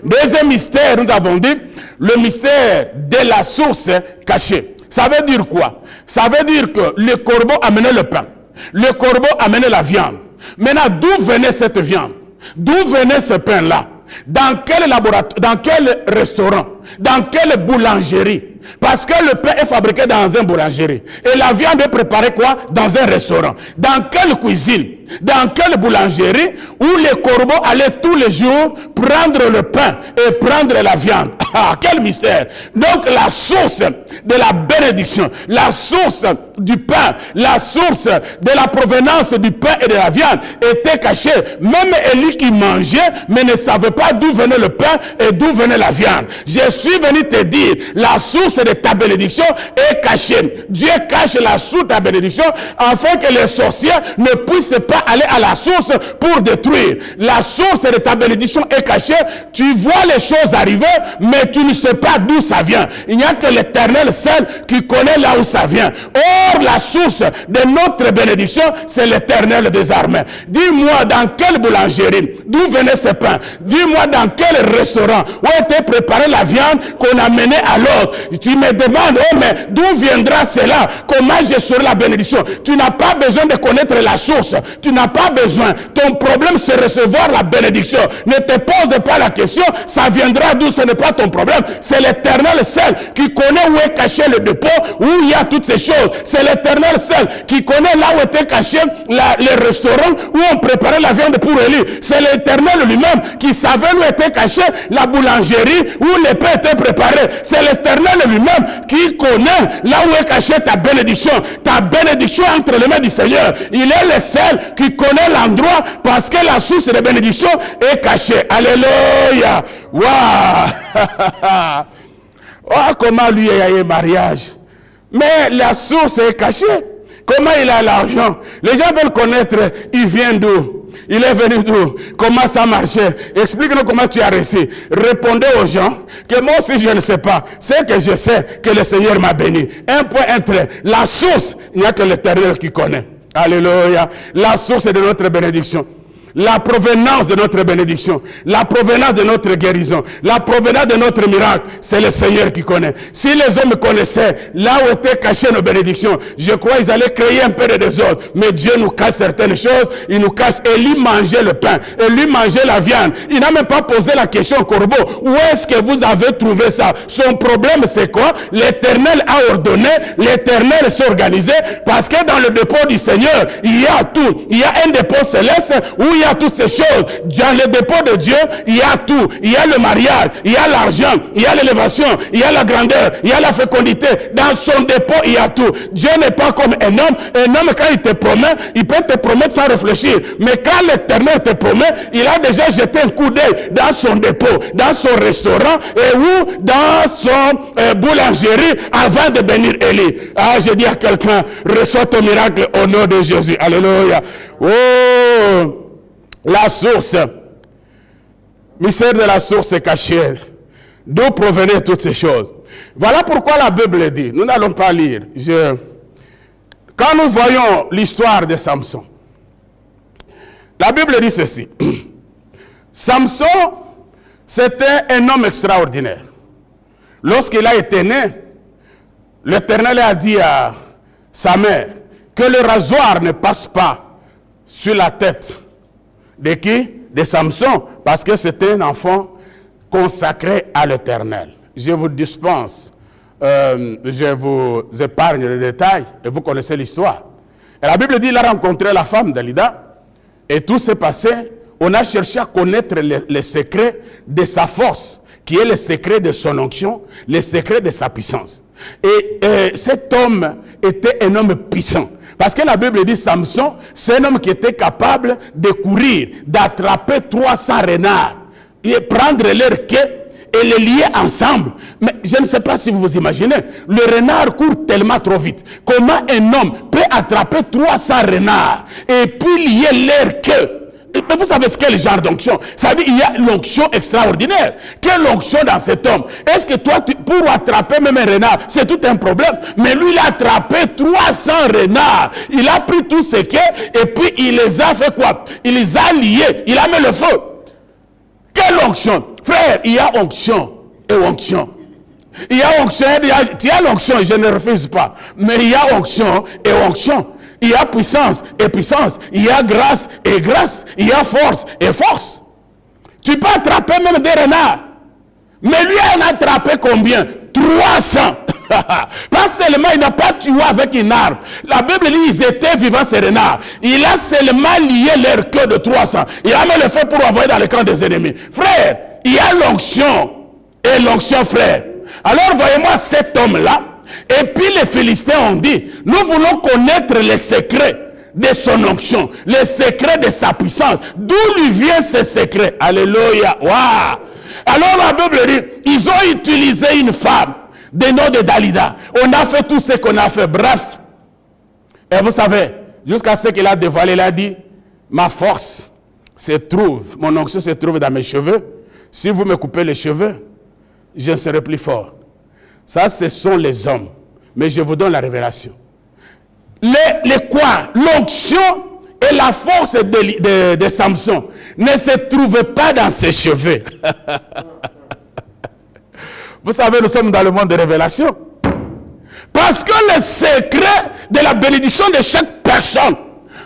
Deuxième mystère, nous avons dit, le mystère de la source cachée. Ça veut dire quoi? Ça veut dire que le corbeau amenait le pain. Le corbeau amenait la viande. Maintenant, d'où venait cette viande? D'où venait ce pain-là? Dans quel laboratoire, dans quel restaurant, dans quelle boulangerie Parce que le pain est fabriqué dans un boulangerie. Et la viande est préparée quoi? Dans un restaurant. Dans quelle cuisine? Dans quelle boulangerie où les corbeaux allaient tous les jours prendre le pain et prendre la viande? Ah, quel mystère! Donc la source de la bénédiction, la source du pain, la source de la provenance du pain et de la viande était cachée. Même Élie qui mangeait, mais ne savait pas d'où venait le pain et d'où venait la viande. Je suis venu te dire, la source de ta bénédiction est cachée. Dieu cache la source de ta bénédiction afin que les sorciers ne puissent pas aller à la source pour détruire. La source de ta bénédiction est cachée. Tu vois les choses arriver, mais tu ne sais pas d'où ça vient. Il n'y a que l'Éternel seul qui connaît là où ça vient. Or, la source de notre bénédiction, c'est l'Éternel des armées. Dis-moi dans quelle boulangerie, d'où venait ce pain? Dis-moi dans quel restaurant, où était préparée la viande qu'on a menée à l'autre? Tu me demandes, oh mais d'où viendra cela? Comment je serai la bénédiction? Tu n'as pas besoin de connaître la source. Tu n'as pas besoin. Ton problème, c'est recevoir la bénédiction. Ne te pose pas la question, ça viendra d'où? Ce n'est pas ton problème. C'est l'Éternel seul qui connaît où est caché le dépôt, où il y a toutes ces choses. C'est l'Éternel seul qui connaît là où était caché les restaurants où on préparait la viande pour Élie. C'est l'Éternel lui-même qui savait où était cachée la boulangerie où les pains étaient préparés. C'est l'Éternel lui-même qui connaît là où est cachée ta bénédiction. Ta bénédiction entre les mains du Seigneur. Il est le seul qui connaît l'endroit parce que la source de bénédiction est cachée. Alléluia. Waouh. Oh, comment lui a eu mariage. Mais la source est cachée. Comment il a l'argent? Les gens veulent connaître, il vient d'où? Il est venu d'où? Comment ça marchait? Explique-nous comment tu as réussi. Répondez aux gens que moi aussi je ne sais pas. C'est que je sais que le Seigneur m'a béni. Un point, un trait. La source, il n'y a que l'Éternel qui connaît. Alléluia. La source de notre bénédiction. La provenance de notre bénédiction, la provenance de notre guérison, la provenance de notre miracle, c'est le Seigneur qui connaît. Si les hommes connaissaient là où étaient cachées nos bénédictions, je crois qu'ils allaient créer un peu de désordre. Mais Dieu nous cache certaines choses, il nous cache. Élie mangeait le pain, Élie mangeait la viande. Il n'a même pas posé la question au corbeau, où est-ce que vous avez trouvé ça? Son problème c'est quoi? L'Éternel a ordonné, l'Éternel s'est organisé, parce que dans le dépôt du Seigneur, il y a tout. Il y a un dépôt céleste où il y a toutes ces choses. Dans le dépôt de Dieu, il y a tout. Il y a le mariage, il y a l'argent, il y a l'élévation, il y a la grandeur, il y a la fécondité. Dans son dépôt, il y a tout. Dieu n'est pas comme un homme. Un homme, quand il te promet, il peut te promettre sans réfléchir. Mais quand l'Éternel te promet, il a déjà jeté un coup d'œil dans son dépôt, dans son restaurant, et ou dans son boulangerie avant de bénir Élie. Ah, je dis à quelqu'un, reçois ton miracle au nom de Jésus. Alléluia. Oh! La source, mystère de la source est caché. D'où provenaient toutes ces choses? Voilà pourquoi la Bible dit, nous n'allons pas lire. Quand nous voyons l'histoire de Samson, la Bible dit ceci. Samson, c'était un homme extraordinaire. Lorsqu'il a été né, l'Éternel a dit à sa mère que le rasoir ne passe pas sur la tête. De qui? De Samson, parce que c'était un enfant consacré à l'Éternel. Je vous dispense, je vous épargne les détails, et vous connaissez l'histoire. Et la Bible dit, il a rencontré la femme d'Alida, et tout s'est passé, on a cherché à connaître les secrets de sa force, qui est le secret de son onction, le secret de sa puissance. Et cet homme était un homme puissant. Parce que la Bible dit Samson, c'est un homme qui était capable de courir, d'attraper 300 renards, et prendre leur queue et les lier ensemble. Mais je ne sais pas si vous vous imaginez, le renard court tellement trop vite. Comment un homme peut attraper 300 renards et puis lier leur queue? Mais vous savez quel genre d'onction? Ça veut dire qu'il y a l'onction extraordinaire. Quelle onction dans cet homme? Est-ce que toi, pour attraper même un renard, c'est tout un problème? Mais lui, il a attrapé 300 renards. Il a pris tous ses quais et puis il les a fait quoi? Il les a liés. Il a mis le feu. Quelle onction? Frère, il y a onction et onction. Il y a onction, il y a l'onction, je ne refuse pas. Mais il y a onction et onction. Il y a puissance et puissance. Il y a grâce et grâce. Il y a force et force. Tu peux attraper même des renards. Mais lui, en a attrapé combien? 300. Pas seulement, il n'a pas tué avec une arme. La Bible dit qu'ils étaient vivants, ces renards. Il a seulement lié leur queue de 300. Il a même le fait pour envoyer dans le camp des ennemis. Frère, il y a l'onction et l'onction, frère. Alors, voyez-moi cet homme-là. Et puis les Philistins ont dit, nous voulons connaître les secrets de son onction, les secrets de sa puissance. D'où lui vient ce secret? Alléluia. Wow. Alors la Bible dit, ils ont utilisé une femme de nom de Dalida. On a fait tout ce qu'on a fait. Bref. Et vous savez, jusqu'à ce qu'il a dévoilé, il a dit, ma force se trouve, mon onction se trouve dans mes cheveux. Si vous me coupez les cheveux, je serai plus fort. Ça, ce sont les hommes. Mais je vous donne la révélation. Les quoi? L'onction et la force de Samson ne se trouvaient pas dans ses cheveux. Vous savez, nous sommes dans le monde de révélation. Parce que le secret de la bénédiction de chaque personne,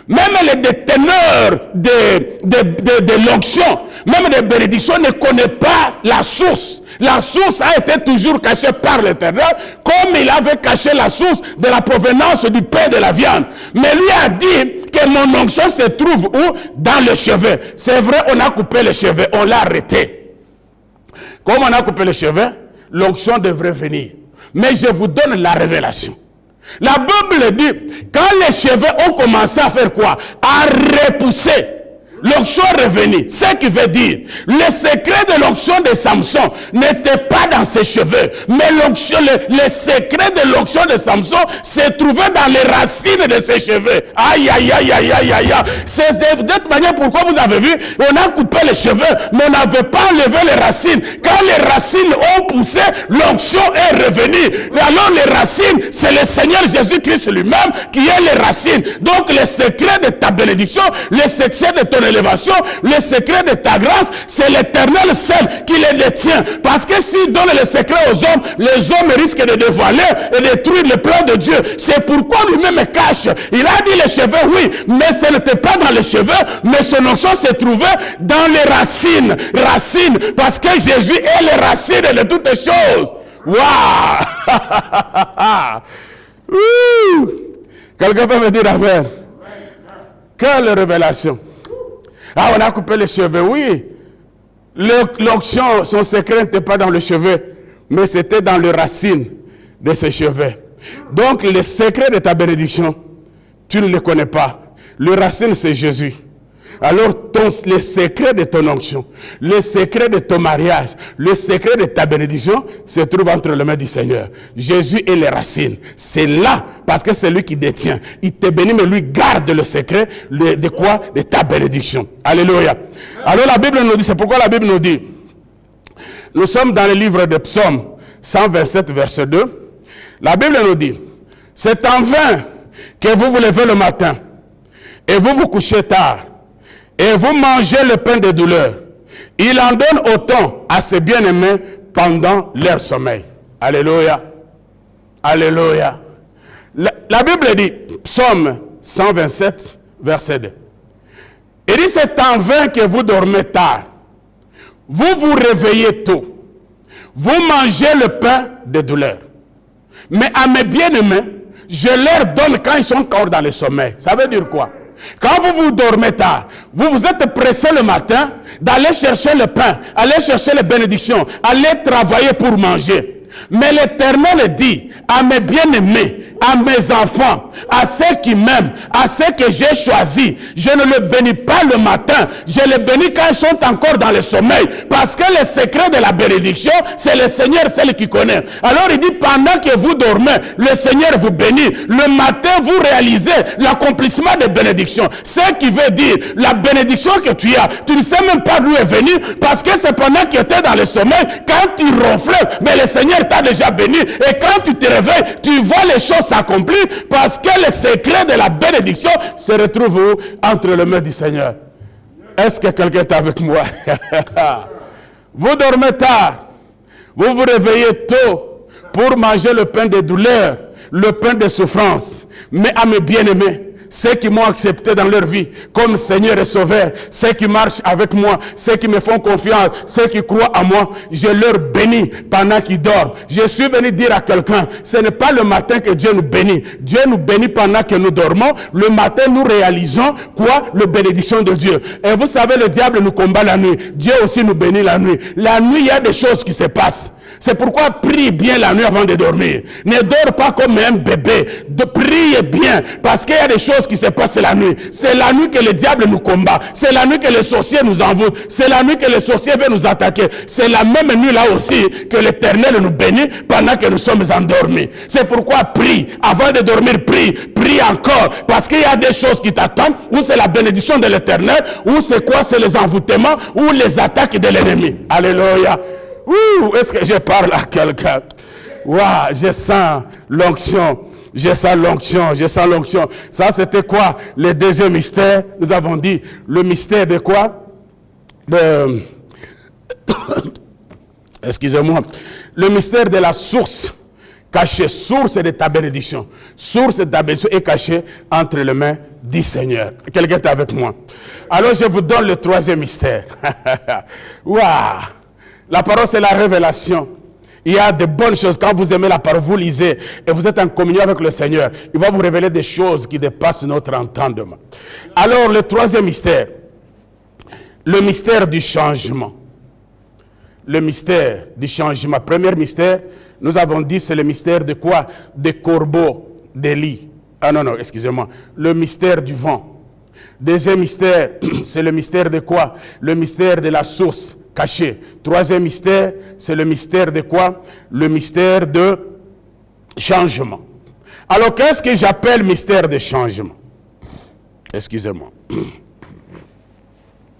même les déteneurs de l'onction, même des bénédictions, ne connaissent pas la source. La source a été toujours cachée par l'Éternel, comme il avait caché la source de la provenance du pain et de la viande. Mais lui a dit que mon onction se trouve où? Dans les cheveux. C'est vrai, on a coupé les cheveux, on l'a arrêté. Comme on a coupé les cheveux, l'onction devrait venir. Mais je vous donne la révélation. La Bible dit, quand les cheveux ont commencé à faire quoi? À repousser. L'onction est revenue. Ce qui veut dire, le secret de l'onction de Samson n'était pas dans ses cheveux. Mais l'onction, le secret de l'onction de Samson se trouvait dans les racines de ses cheveux. Aïe, aïe, aïe, aïe, aïe, aïe. C'est de cette manière pourquoi vous avez vu, on a coupé les cheveux, mais on n'avait pas enlevé les racines. Quand les racines ont poussé, l'onction est revenue. Alors les racines, c'est le Seigneur Jésus-Christ lui-même qui est les racines. Donc le secret de ta bénédiction, le secret de ton élévation, le secret de ta grâce, c'est l'Éternel seul qui les détient. Parce que s'il donne le secret aux hommes, les hommes risquent de dévoiler et de détruire le plan de Dieu. C'est pourquoi lui-même cache. Il a dit les cheveux, oui, mais ce n'était pas dans les cheveux, mais son onction se trouvait dans les racines. Racines, parce que Jésus est les racines de toutes choses. Waouh! Quelqu'un peut me dire amen? Quelle révélation! Ah, on a coupé les cheveux, oui. L'onction, son secret n'était pas dans les cheveux, mais c'était dans les racines de ses cheveux. Donc, le secret de ta bénédiction, tu ne le connais pas. Le racine, c'est Jésus. Alors, le secret de ton onction, le secret de ton mariage, le secret de ta bénédiction se trouve entre les mains du Seigneur. Jésus est les racines. C'est là, parce que c'est lui qui détient. Il te bénit, mais lui garde le secret de quoi? De ta bénédiction. Alléluia. Alors la Bible nous dit, c'est pourquoi la Bible nous dit, nous sommes dans le livre de Psaume 127, verset 2. La Bible nous dit, c'est en vain que vous vous levez le matin et vous vous couchez tard. Et vous mangez le pain de douleur. Il en donne autant à ses bien-aimés pendant leur sommeil. Alléluia. Alléluia. La Bible dit, Psaume 127, verset 2. Il dit, c'est en vain que vous dormez tard. Vous vous réveillez tôt. Vous mangez le pain de douleur. Mais à mes bien-aimés, je leur donne quand ils sont encore dans le sommeil. Ça veut dire quoi? Quand vous dormez tard, vous vous êtes pressé le matin d'aller chercher le pain, aller chercher les bénédictions, aller travailler pour manger. Mais l'Éternel dit à mes bien-aimés, à mes enfants, à ceux qui m'aiment, à ceux que j'ai choisis, je ne les bénis pas le matin, je les bénis quand ils sont encore dans le sommeil. Parce que le secret de la bénédiction, c'est le Seigneur seul qui connaît. Alors il dit, pendant que vous dormez, le Seigneur vous bénit. Le matin, vous réalisez l'accomplissement des bénédictions. Ce qui veut dire, la bénédiction que tu as, tu ne sais même pas d'où est venue, parce que c'est pendant que tu étais dans le sommeil, quand tu ronflais, mais le Seigneur t'a déjà béni. Et quand tu te réveilles, tu vois les choses s'accomplir, parce que le secret de la bénédiction se retrouve où? Entre les mains du Seigneur. Est-ce que quelqu'un est avec moi? Vous dormez tard, vous vous réveillez tôt pour manger le pain de douleur, le pain de souffrance. Mais à mes bien-aimés, ceux qui m'ont accepté dans leur vie comme Seigneur et Sauveur, ceux qui marchent avec moi, ceux qui me font confiance, ceux qui croient à moi, je leur bénis pendant qu'ils dorment. Je suis venu dire à quelqu'un, ce n'est pas le matin que Dieu nous bénit. Dieu nous bénit pendant que nous dormons. Le matin, nous réalisons quoi? La bénédiction de Dieu. Et vous savez, le diable nous combat la nuit. Dieu aussi nous bénit la nuit. La nuit, il y a des choses qui se passent. C'est pourquoi prie bien la nuit avant de dormir. Ne dors pas comme un bébé. Prie bien, parce qu'il y a des choses qui se passent la nuit. C'est la nuit que le diable nous combat. C'est la nuit que les sorciers nous envoûtent. C'est la nuit que les sorciers veulent nous attaquer. C'est la même nuit là aussi que l'Éternel nous bénit pendant que nous sommes endormis. C'est pourquoi prie. Avant de dormir, prie. Prie encore. Parce qu'il y a des choses qui t'attendent. Ou c'est la bénédiction de l'Éternel. Ou c'est quoi? C'est les envoûtements. Ou les attaques de l'ennemi. Alléluia. Ouh, est-ce que je parle à quelqu'un? Waouh, je sens l'onction. Je sens l'onction, je sens l'onction. Ça, c'était quoi? Le deuxième mystère, nous avons dit, le mystère de quoi? Excusez-moi. Le mystère de la source cachée. Source de ta bénédiction. Source de ta bénédiction est cachée entre les mains du Seigneur. Quelqu'un est avec moi. Alors, je vous donne le troisième mystère. Waouh! La parole, c'est la révélation. Il y a de bonnes choses. Quand vous aimez la parole, vous lisez et vous êtes en communion avec le Seigneur. Il va vous révéler des choses qui dépassent notre entendement. Alors, le troisième mystère, le mystère du changement. Le mystère du changement. Premier mystère, nous avons dit, c'est le mystère de quoi? Des corbeaux, des lits. Ah non, excusez-moi. Le mystère du vent. Deuxième mystère, c'est le mystère de quoi? Le mystère de la source cachée. Troisième mystère, c'est le mystère de quoi? Le mystère de changement. Alors, qu'est-ce que j'appelle mystère de changement? Excusez-moi.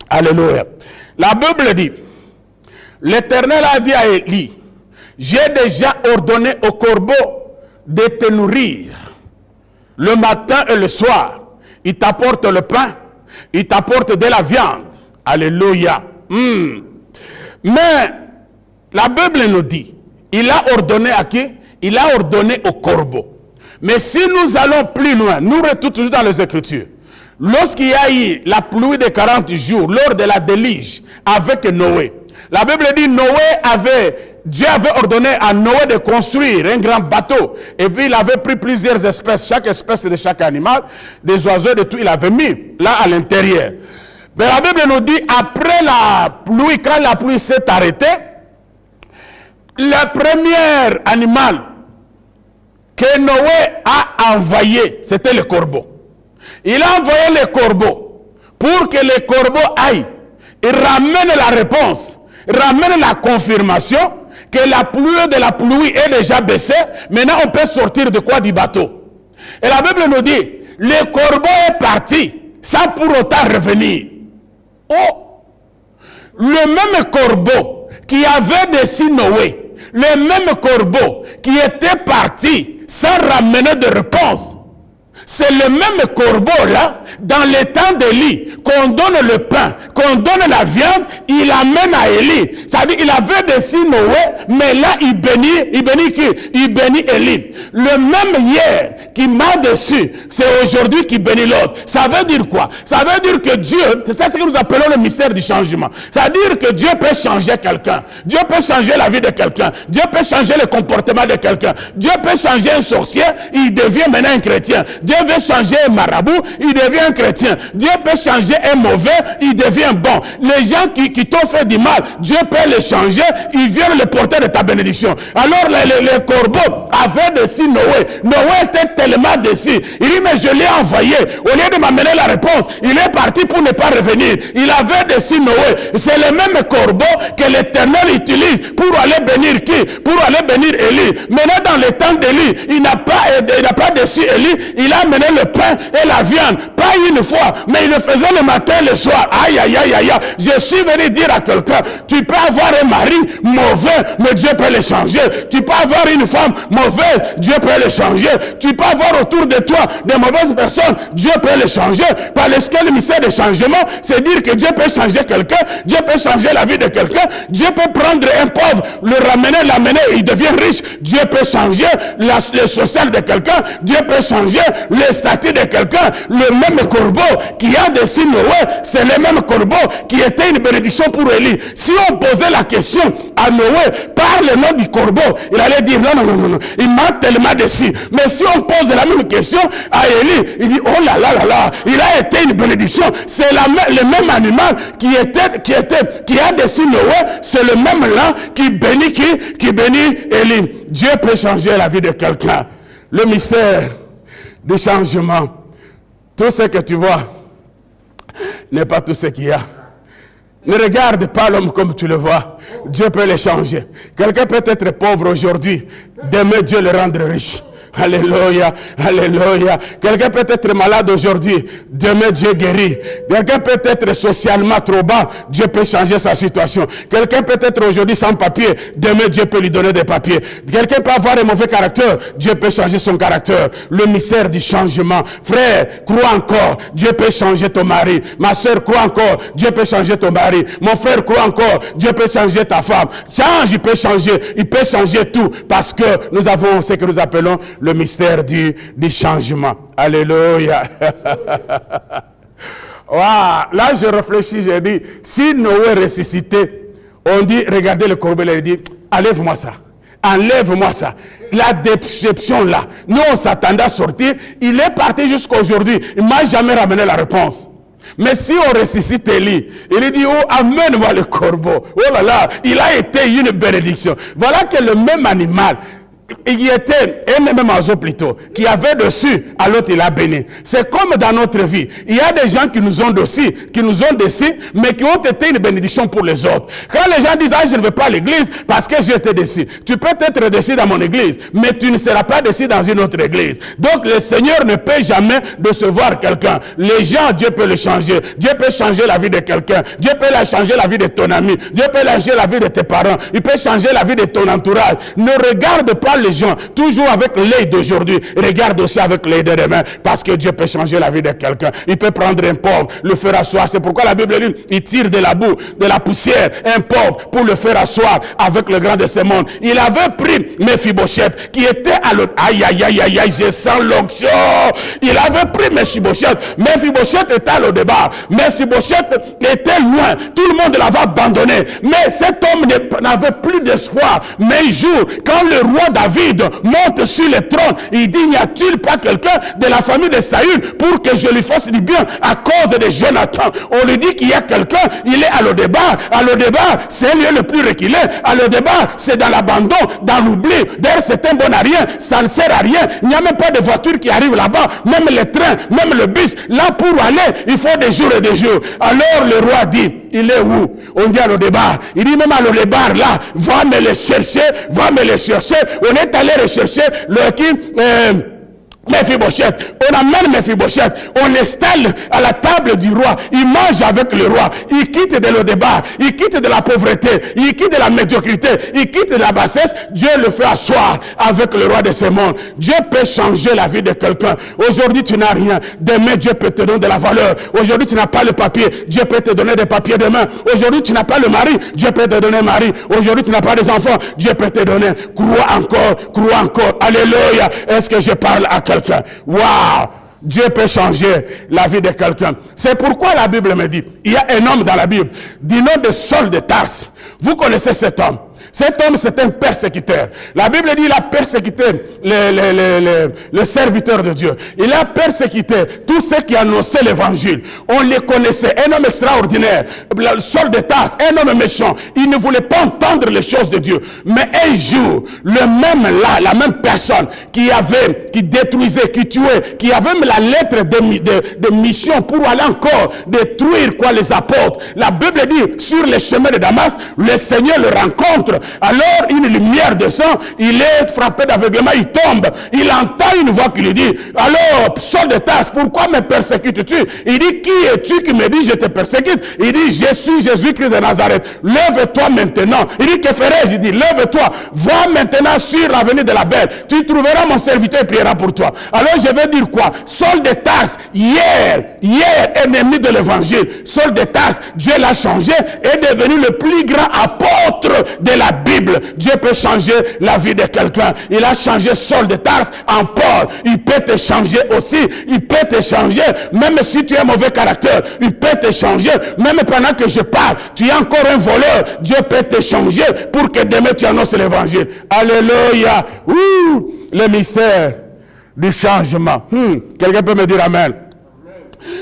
Alléluia. La Bible dit, l'Éternel a dit à Élie, j'ai déjà ordonné aux corbeaux de te nourrir le matin et le soir. Ils t'apportent le pain, ils t'apportent de la viande. Alléluia. Mais la Bible nous dit, il a ordonné à qui? Il a ordonné aux corbeaux. Mais si nous allons plus loin, nous retournons toujours dans les Écritures. Lorsqu'il y a eu la pluie de 40 jours, lors de la déluge avec Noé, la Bible dit Dieu avait ordonné à Noé de construire un grand bateau. Et puis il avait pris plusieurs espèces, chaque espèce de chaque animal, des oiseaux, de tout, il avait mis là à l'intérieur. Mais la Bible nous dit, après la pluie, quand la pluie s'est arrêtée, le premier animal que Noé a envoyé, c'était le corbeau. Il a envoyé les corbeaux pour que les corbeaux aillent et ramènent la réponse, ramènent la confirmation que la pluie est déjà baissée. Maintenant, on peut sortir de quoi? Du bateau. Et la Bible nous dit, le corbeau est parti sans pour autant revenir. Oh! Le même corbeau qui avait déçu Noé, le même corbeau qui était parti sans ramener de réponse, c'est le même corbeau là, dans les temps d'Élie, qu'on donne le pain, qu'on donne la viande, il amène à Élie. C'est-à-dire, il avait déçu Noé, mais là, il bénit qui? Il bénit Élie. Le même hier qui m'a déçu, c'est aujourd'hui qui bénit l'autre. Ça veut dire quoi? Ça veut dire que Dieu, c'est ça ce que nous appelons le mystère du changement. C'est-à-dire que Dieu peut changer quelqu'un. Dieu peut changer la vie de quelqu'un. Dieu peut changer le comportement de quelqu'un. Dieu peut changer un sorcier, il devient maintenant un chrétien. Dieu veut changer un marabout, il devient un chrétien. Dieu peut changer un mauvais, il devient bon. Les gens qui t'ont fait du mal, Dieu peut les changer, ils viennent les porter de ta bénédiction. Alors les corbeaux avaient déçu Noé. Noé était tellement déçu. Il dit, mais je l'ai envoyé. Au lieu de m'amener la réponse, il est parti pour ne pas revenir. Il avait déçu Noé. C'est le même corbeau que l'Éternel utilise pour aller bénir qui? Pour aller bénir Élie. Maintenant, dans le temps d'Élie, il n'a pas déçu Élie. Il a amené le pain et la viande, pas une fois, mais il le faisait le matin et le soir. Aïe, aïe, aïe, aïe. Je suis venu dire à quelqu'un, tu peux avoir un mari mauvais, mais Dieu peut le changer. Tu peux avoir une femme mauvaise, Dieu peut le changer. Tu peux avoir autour de toi des mauvaises personnes, Dieu peut le changer. Parce que le mystère de changement, c'est dire que Dieu peut changer quelqu'un, Dieu peut changer la vie de quelqu'un, Dieu peut prendre un pauvre, le ramener, l'amener, il devient riche. Dieu peut changer le social de quelqu'un, Dieu peut changer le statut de quelqu'un, le même corbeau qui a dessus Noé, c'est le même corbeau qui était une bénédiction pour Élie. Si on posait la question à Noé par le nom du corbeau, il allait dire non, il m'a tellement déçu. Mais si on pose la même question à Élie, il dit oh là, il a été une bénédiction. C'est le même animal qui a déçu Noé, c'est le même là qui bénit Élie. Dieu peut changer la vie de quelqu'un. Le mystère du changement. Tout ce que tu vois n'est pas tout ce qu'il y a. Ne regarde pas l'homme comme tu le vois. Dieu peut le changer. Quelqu'un peut être pauvre aujourd'hui. Demain, Dieu le rendre riche. Alléluia, alléluia. Quelqu'un peut être malade aujourd'hui, demain Dieu guérit. Quelqu'un peut être socialement trop bas, Dieu peut changer sa situation. Quelqu'un peut être aujourd'hui sans papier, demain Dieu peut lui donner des papiers. Quelqu'un peut avoir un mauvais caractère, Dieu peut changer son caractère. Le mystère du changement. Frère, crois encore, Dieu peut changer ton mari. Ma soeur, crois encore, Dieu peut changer ton mari. Mon frère, crois encore, Dieu peut changer ta femme. Change, il peut changer tout, parce que nous avons ce que nous appelons le mystère du changement. Alléluia. Wow. Là, je réfléchis, j'ai dit, si Noé ressuscité, on dit, regardez le corbeau, il dit, enlève-moi ça. Enlève-moi ça. La déception là. Nous, on s'attendait à sortir. Il est parti jusqu'à aujourd'hui. Il ne m'a jamais ramené la réponse. Mais si on ressuscite Élie, il dit, oh, amène-moi le corbeau. Oh là là, il a été une bénédiction. Voilà que le même animal, il y était un même oiseau plutôt, qui avait dessus, à l'autre il a béni. C'est comme dans notre vie. Il y a des gens qui nous ont dessus, mais qui ont été une bénédiction pour les autres. Quand les gens disent, ah, je ne veux pas à l'église parce que j'étais déçu. Tu peux être déçu dans mon église, mais tu ne seras pas déçu dans une autre église. Donc le Seigneur ne peut jamais décevoir quelqu'un. Les gens, Dieu peut le changer. Dieu peut changer la vie de quelqu'un. Dieu peut changer la vie de ton ami. Dieu peut changer la vie de tes parents. Il peut changer la vie de ton entourage. Ne regarde pas les gens toujours avec l'œil d'aujourd'hui, regarde aussi avec l'œil de demain, parce que Dieu peut changer la vie de quelqu'un. Il peut prendre un pauvre, le faire asseoir. C'est pourquoi la Bible dit, il tire de la boue, de la poussière, un pauvre pour le faire asseoir avec le grand de ce monde. Il avait pris Mephibosheth qui était à l'autre. Aïe, je sens l'onction. Il avait pris Mephibosheth. Mephibosheth était à l'autre départ. Mephibosheth était loin. Tout le monde l'avait abandonné. Mais cet homme n'avait plus d'espoir. Mais un jour, quand le roi David monte sur le trône, il dit, n'y a-t-il pas quelqu'un de la famille de Saül pour que je lui fasse du bien à cause de Jonathan? On lui dit qu'il y a quelqu'un, il est à l'Odébar. À l'Odébar, c'est le lieu le plus reculé. À l'Odébar, c'est dans l'abandon, dans l'oubli. D'ailleurs, c'est un bon à rien, ça ne sert à rien. Il n'y a même pas de voiture qui arrive là-bas, même les trains, même le bus. Là, pour aller, il faut des jours et des jours. Alors le roi dit, il est où? On dit à l'Odébar. Il dit même à l'Odébar, là, va me le chercher, va me le chercher. On est allé rechercher Mephibosheth. On amène Mephibosheth, on l'installe à la table du roi, il mange avec le roi, il quitte de l'Odébar, il quitte de la pauvreté, il quitte de la médiocrité, il quitte de la bassesse. Dieu le fait asseoir avec le roi de ce monde. Dieu peut changer la vie de quelqu'un. Aujourd'hui tu n'as rien, demain Dieu peut te donner de la valeur. Aujourd'hui tu n'as pas le papier, Dieu peut te donner des papiers demain. Aujourd'hui tu n'as pas le mari, Dieu peut te donner un mari. Aujourd'hui tu n'as pas des enfants, Dieu peut te donner. Crois encore. Alléluia. Est-ce que je parle à quelqu'un? Wow! Dieu peut changer la vie de quelqu'un. C'est pourquoi la Bible me dit, il y a un homme dans la Bible, du nom de Saul de Tarse. Vous connaissez cet homme. Cet homme, c'est un persécuteur. La Bible dit qu'il a persécuté le serviteur de Dieu. Il a persécuté tous ceux qui annonçaient l'évangile. On les connaissait. Un homme extraordinaire. Saul de Tarse, un homme méchant. Il ne voulait pas entendre les choses de Dieu. Mais un jour, le même là, la même personne qui détruisait, qui tuait, qui avait la lettre de mission pour aller encore détruire les apôtres. La Bible dit, sur les chemins de Damas, le Seigneur le rencontre. Alors une lumière descend, il est frappé d'aveuglement, il tombe, il entend une voix qui lui dit, alors Saul de Tarse, pourquoi me persécutes-tu? Il dit, qui es-tu qui me dit je te persécute? Il dit, je suis Jésus-Christ de Nazareth, lève-toi maintenant. Il dit, que ferai-je? Il dit, lève-toi, va maintenant sur l'avenue de la Belle, tu trouveras mon serviteur et priera pour toi. Alors je vais dire quoi? Saul de Tarse, hier ennemi de l'évangile, Saul de Tarse, Dieu l'a changé, est devenu le plus grand apôtre de la Bible, Dieu peut changer la vie de quelqu'un. Il a changé Saul de Tarse en Paul. Il peut te changer aussi. Il peut te changer. Même si tu es mauvais caractère, il peut te changer. Même pendant que je parle, tu es encore un voleur. Dieu peut te changer pour que demain tu annonces l'évangile. Alléluia. Ouh, le mystère du changement. Quelqu'un peut me dire amen.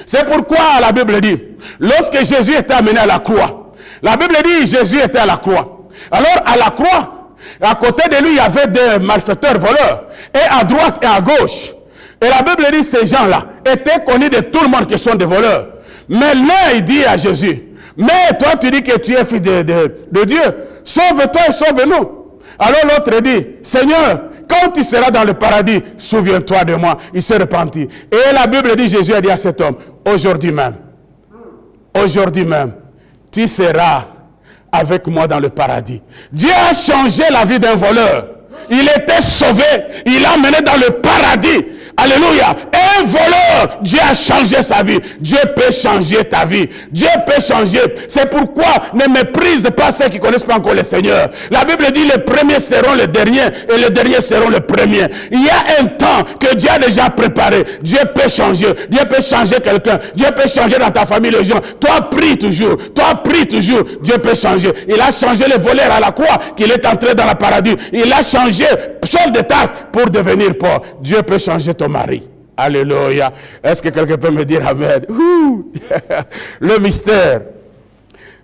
C'est pourquoi la Bible dit, lorsque Jésus était amené à la croix, la Bible dit Jésus était à la croix. Alors à la croix, à côté de lui, il y avait des malfaiteurs voleurs. Et à droite et à gauche. Et la Bible dit ces gens-là étaient connus de tout le monde qui sont des voleurs. Mais l'un, il dit à Jésus, mais toi tu dis que tu es fils de Dieu, sauve-toi et sauve-nous. Alors l'autre dit, Seigneur, quand tu seras dans le paradis, souviens-toi de moi. Il s'est repenti. Et la Bible dit, Jésus a dit à cet homme, aujourd'hui même, tu seras avec moi dans le paradis. Dieu a changé la vie d'un voleur. Il était sauvé. Il l'a mené dans le paradis. Alléluia. Un voleur, Dieu a changé sa vie. Dieu peut changer ta vie. Dieu peut changer. C'est pourquoi ne méprise pas ceux qui ne connaissent pas encore le Seigneur. La Bible dit les premiers seront les derniers et les derniers seront les premiers. Il y a un temps que Dieu a déjà préparé. Dieu peut changer. Dieu peut changer quelqu'un. Dieu peut changer dans ta famille les gens. Toi, prie toujours. Toi, prie toujours. Dieu peut changer. Il a changé les voleurs à la croix qu'il est entré dans le paradis. Il a changé Saul de Tarse pour devenir pauvre. Dieu peut changer ton mari. Alléluia. Est-ce que quelqu'un peut me dire amen? Le mystère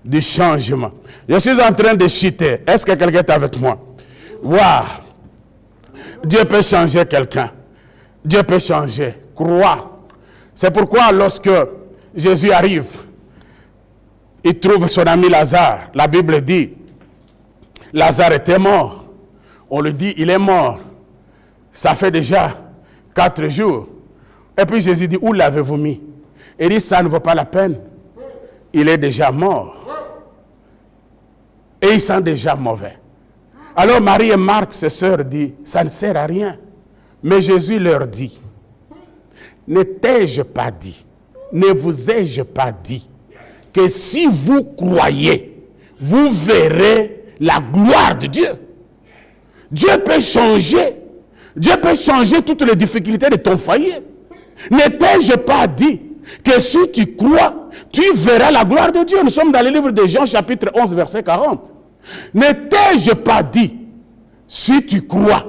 du changement. Je suis en train de chuter. Est-ce que quelqu'un est avec moi? Waouh! Dieu peut changer quelqu'un. Dieu peut changer. Crois. C'est pourquoi lorsque Jésus arrive, il trouve son ami Lazare. La Bible dit, Lazare était mort. On le dit, il est mort. Ça fait déjà 4 jours. Et puis Jésus dit, où l'avez-vous mis? Il dit, ça ne vaut pas la peine. Il est déjà mort. Et il sent déjà mauvais. Alors Marie et Marthe, ses sœurs, disent, ça ne sert à rien. Mais Jésus leur dit, ne t'ai-je pas dit, ne vous ai-je pas dit, que si vous croyez, vous verrez la gloire de Dieu. Dieu peut changer. Dieu peut changer toutes les difficultés de ton foyer. Ne t'ai-je pas dit que si tu crois, tu verras la gloire de Dieu? Nous sommes dans le livre de Jean, chapitre 11, verset 40. Ne t'ai-je pas dit, si tu crois,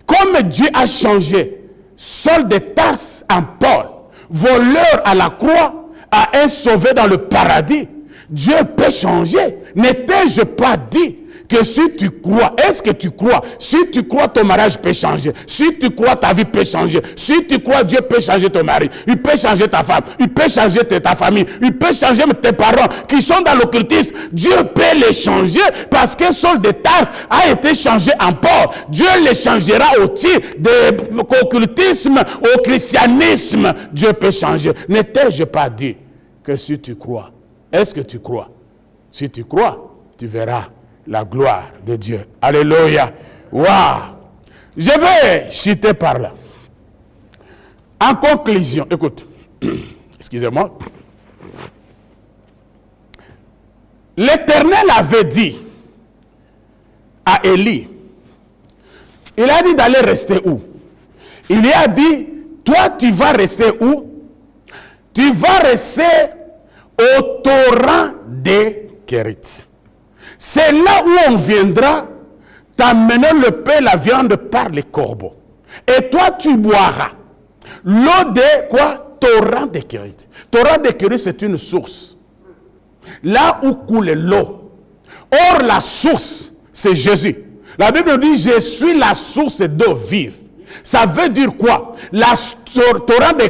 comme Dieu a changé Saul de Tarse en Paul, voleur à la croix, à un sauvé dans le paradis, Dieu peut changer. Ne t'ai-je pas dit que si tu crois, est-ce que tu crois? Si tu crois, ton mariage peut changer. Si tu crois, ta vie peut changer. Si tu crois, Dieu peut changer ton mari. Il peut changer ta femme. Il peut changer ta famille. Il peut changer tes parents qui sont dans l'occultisme. Dieu peut les changer parce que Saul de Tarse a été changé en Paul. Dieu les changera aussi de l'occultisme au christianisme. Dieu peut changer. Ne t'ai-je pas dit que si tu crois? Est-ce que tu crois? Si tu crois, tu verras la gloire de Dieu. Alléluia. Waouh. Je vais chuter par là. En conclusion, écoute. Excusez-moi. L'Éternel avait dit à Élie, il a dit d'aller rester où? Il lui a dit, toi tu vas rester où? Tu vas rester au torrent des Kérith. C'est là où on viendra t'amener le pain et la viande par les corbeaux. Et toi, tu boiras l'eau de quoi? Torrent de Kérith. Torrent de Kérith, c'est une source. Là où coule l'eau. Or, la source, c'est Jésus. La Bible dit, je suis la source d'eau vive. Ça veut dire quoi? La torrent de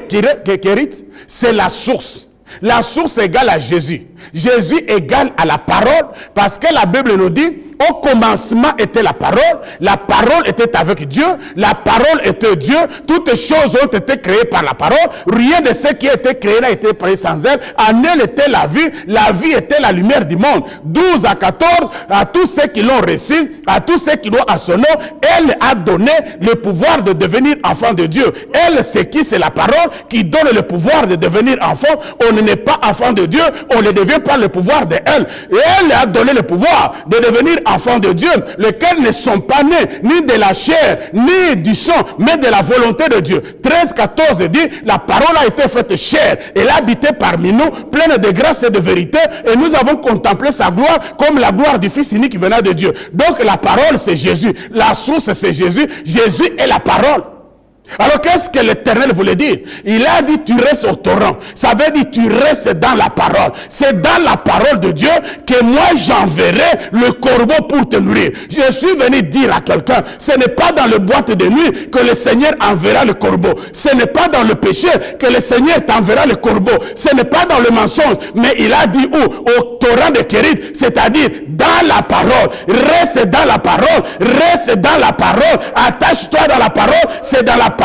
Kérith, c'est la source. La source égale à Jésus. Jésus égale à la parole parce que la Bible nous dit au commencement était la parole était avec Dieu, la parole était Dieu, toutes choses ont été créées par la parole, rien de ce qui a été créé n'a été créé sans elle, en elle était la vie était la lumière du monde. 12 à 14, à tous ceux qui l'ont reçu, à tous ceux qui l'ont à son nom, elle a donné le pouvoir de devenir enfant de Dieu. Elle, c'est qui? C'est la parole qui donne le pouvoir de devenir enfant. On n'est pas enfant de Dieu, on le devient par le pouvoir de elle. Et elle a donné le pouvoir de devenir enfants de Dieu, lesquels ne sont pas nés ni de la chair, ni du sang, mais de la volonté de Dieu. 13-14 dit, la parole a été faite chair, elle a habité parmi nous, pleine de grâce et de vérité, et nous avons contemplé sa gloire comme la gloire du Fils unique qui venait de Dieu. Donc la parole c'est Jésus, la source c'est Jésus, Jésus est la parole. Alors qu'est-ce que l'Éternel voulait dire? Il a dit tu restes au torrent. Ça veut dire tu restes dans la parole. C'est dans la parole de Dieu que moi j'enverrai le corbeau pour te nourrir. Je suis venu dire à quelqu'un, ce n'est pas dans le boîte de nuit que le Seigneur enverra le corbeau. Ce n'est pas dans le péché que le Seigneur t'enverra le corbeau. Ce n'est pas dans le mensonge. Mais il a dit où? Au torrent de Kérit, c'est-à-dire dans la parole. Reste dans la parole. Reste dans la parole. Attache-toi dans la parole. C'est dans la parole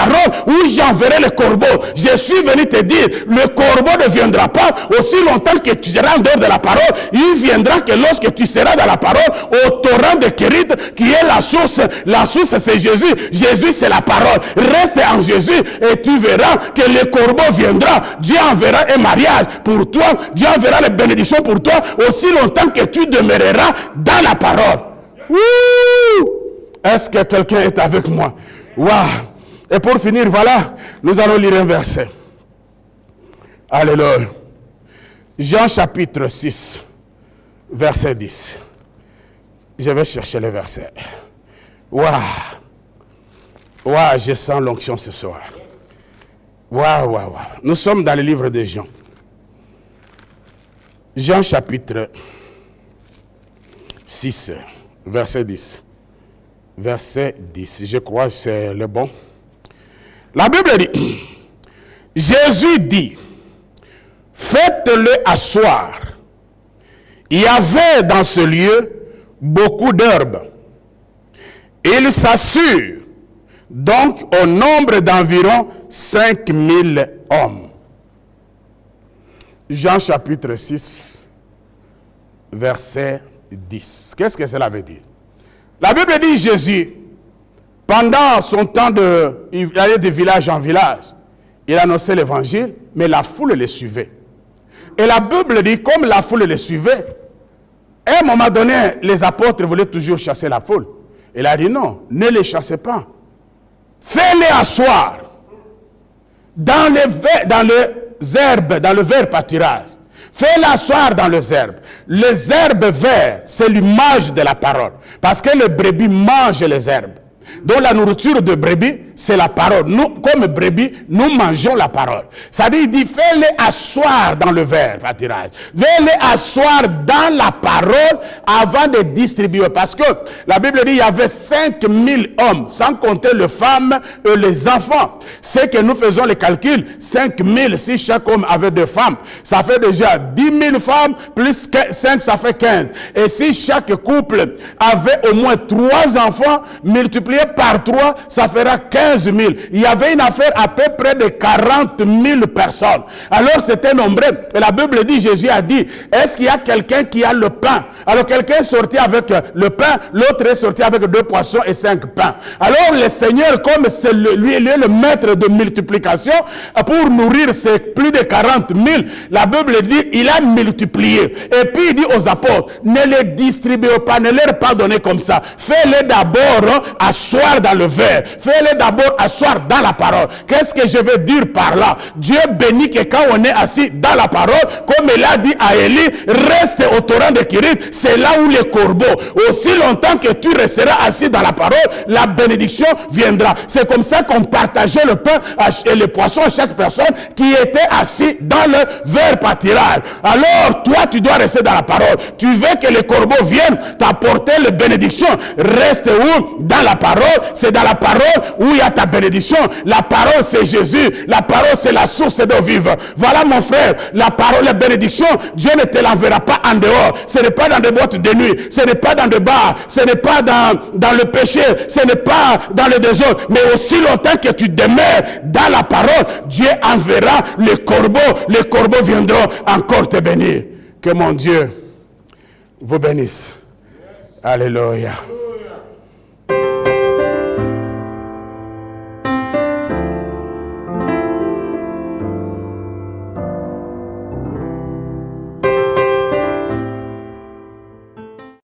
où j'enverrai le corbeau. Je suis venu te dire, le corbeau ne viendra pas aussi longtemps que tu seras en dehors de la parole. Il viendra que lorsque tu seras dans la parole, au torrent de Kérit, qui est la source. La source c'est Jésus. Jésus c'est la parole. Reste en Jésus et tu verras que le corbeau viendra. Dieu enverra un mariage pour toi. Dieu enverra les bénédictions pour toi aussi longtemps que tu demeureras dans la parole. Est-ce que quelqu'un est avec moi? Waouh! Et pour finir, voilà, nous allons lire un verset. Alléluia. Jean chapitre 6, verset 10. Je vais chercher le verset. Waouh! Waouh, je sens l'onction ce soir. Waouh, waouh, waouh. Nous sommes dans le livre de Jean. Jean chapitre 6, verset 10. Verset 10, je crois que c'est le bon. La Bible dit, Jésus dit, faites-le asseoir. Il y avait dans ce lieu beaucoup d'herbes. Il s'assure donc au nombre d'environ 5000 hommes. Jean chapitre 6, verset 10. Qu'est-ce que cela veut dire? La Bible dit Jésus, pendant son temps il allait de village en village, il annonçait l'évangile, mais la foule le suivait. Et la Bible dit, comme la foule le suivait, à un moment donné, les apôtres voulaient toujours chasser la foule. Il a dit non, ne les chassez pas. Fais-les asseoir dans les herbes, dans le vert pâturage. Fais-les asseoir dans les herbes. Les herbes vertes, c'est l'image de la parole. Parce que les brebis mangent les herbes. Donc la nourriture de brebis, c'est la parole. Nous, comme brebis, nous mangeons la parole. Ça dit, il dit, fais-les asseoir dans le vert pâturage. Fais-les asseoir dans la parole avant de distribuer. Parce que la Bible dit, il y avait 5000 hommes, sans compter les femmes et les enfants. C'est que nous faisons les calculs, 5000, si chaque homme avait 2 femmes, ça fait déjà 10 000 femmes, plus 5, ça fait 15. Et si chaque couple avait au moins 3 enfants, multiplié par 3, ça fera 15 000. Il y avait une affaire à peu près de 40 000 personnes. Alors c'était nombreux. Et la Bible dit, Jésus a dit, est-ce qu'il y a quelqu'un qui a le pain? Alors quelqu'un est sorti avec le pain, l'autre est sorti avec 2 poissons et 5 pains. Alors le Seigneur, comme c'est lui est le maître de multiplication, pour nourrir ces plus de 40 000, la Bible dit, il a multiplié. Et puis il dit aux apôtres, ne les distribuez pas, ne leur pas donner comme ça. Fais-les d'abord asseoir dans le verre. Fais-les d'abord asseoir dans la parole. Qu'est-ce que je veux dire par là? Dieu bénit que quand on est assis dans la parole, comme il a dit à Élie, reste au torrent de Kérit, c'est là où les corbeaux, aussi longtemps que tu resteras assis dans la parole, la bénédiction viendra. C'est comme ça qu'on partageait le pain et le poisson à chaque personne qui était assis dans le verre pâturage. Alors, toi, tu dois rester dans la parole. Tu veux que les corbeaux viennent t'apporter les bénédictions. Reste où? Dans la parole. C'est dans la parole où il y a ta bénédiction. La parole, c'est Jésus. La parole, c'est la source d'eau vive. Voilà, mon frère, la parole, la bénédiction, Dieu ne te l'enverra pas en dehors. Ce n'est pas dans des boîtes de nuit. Ce n'est pas dans des bars. Ce n'est pas dans le péché. Ce n'est pas dans le désordre. Mais aussi longtemps que tu demeures dans la parole, Dieu enverra les corbeaux. Les corbeaux viendront encore te bénir. Que mon Dieu vous bénisse. Alléluia.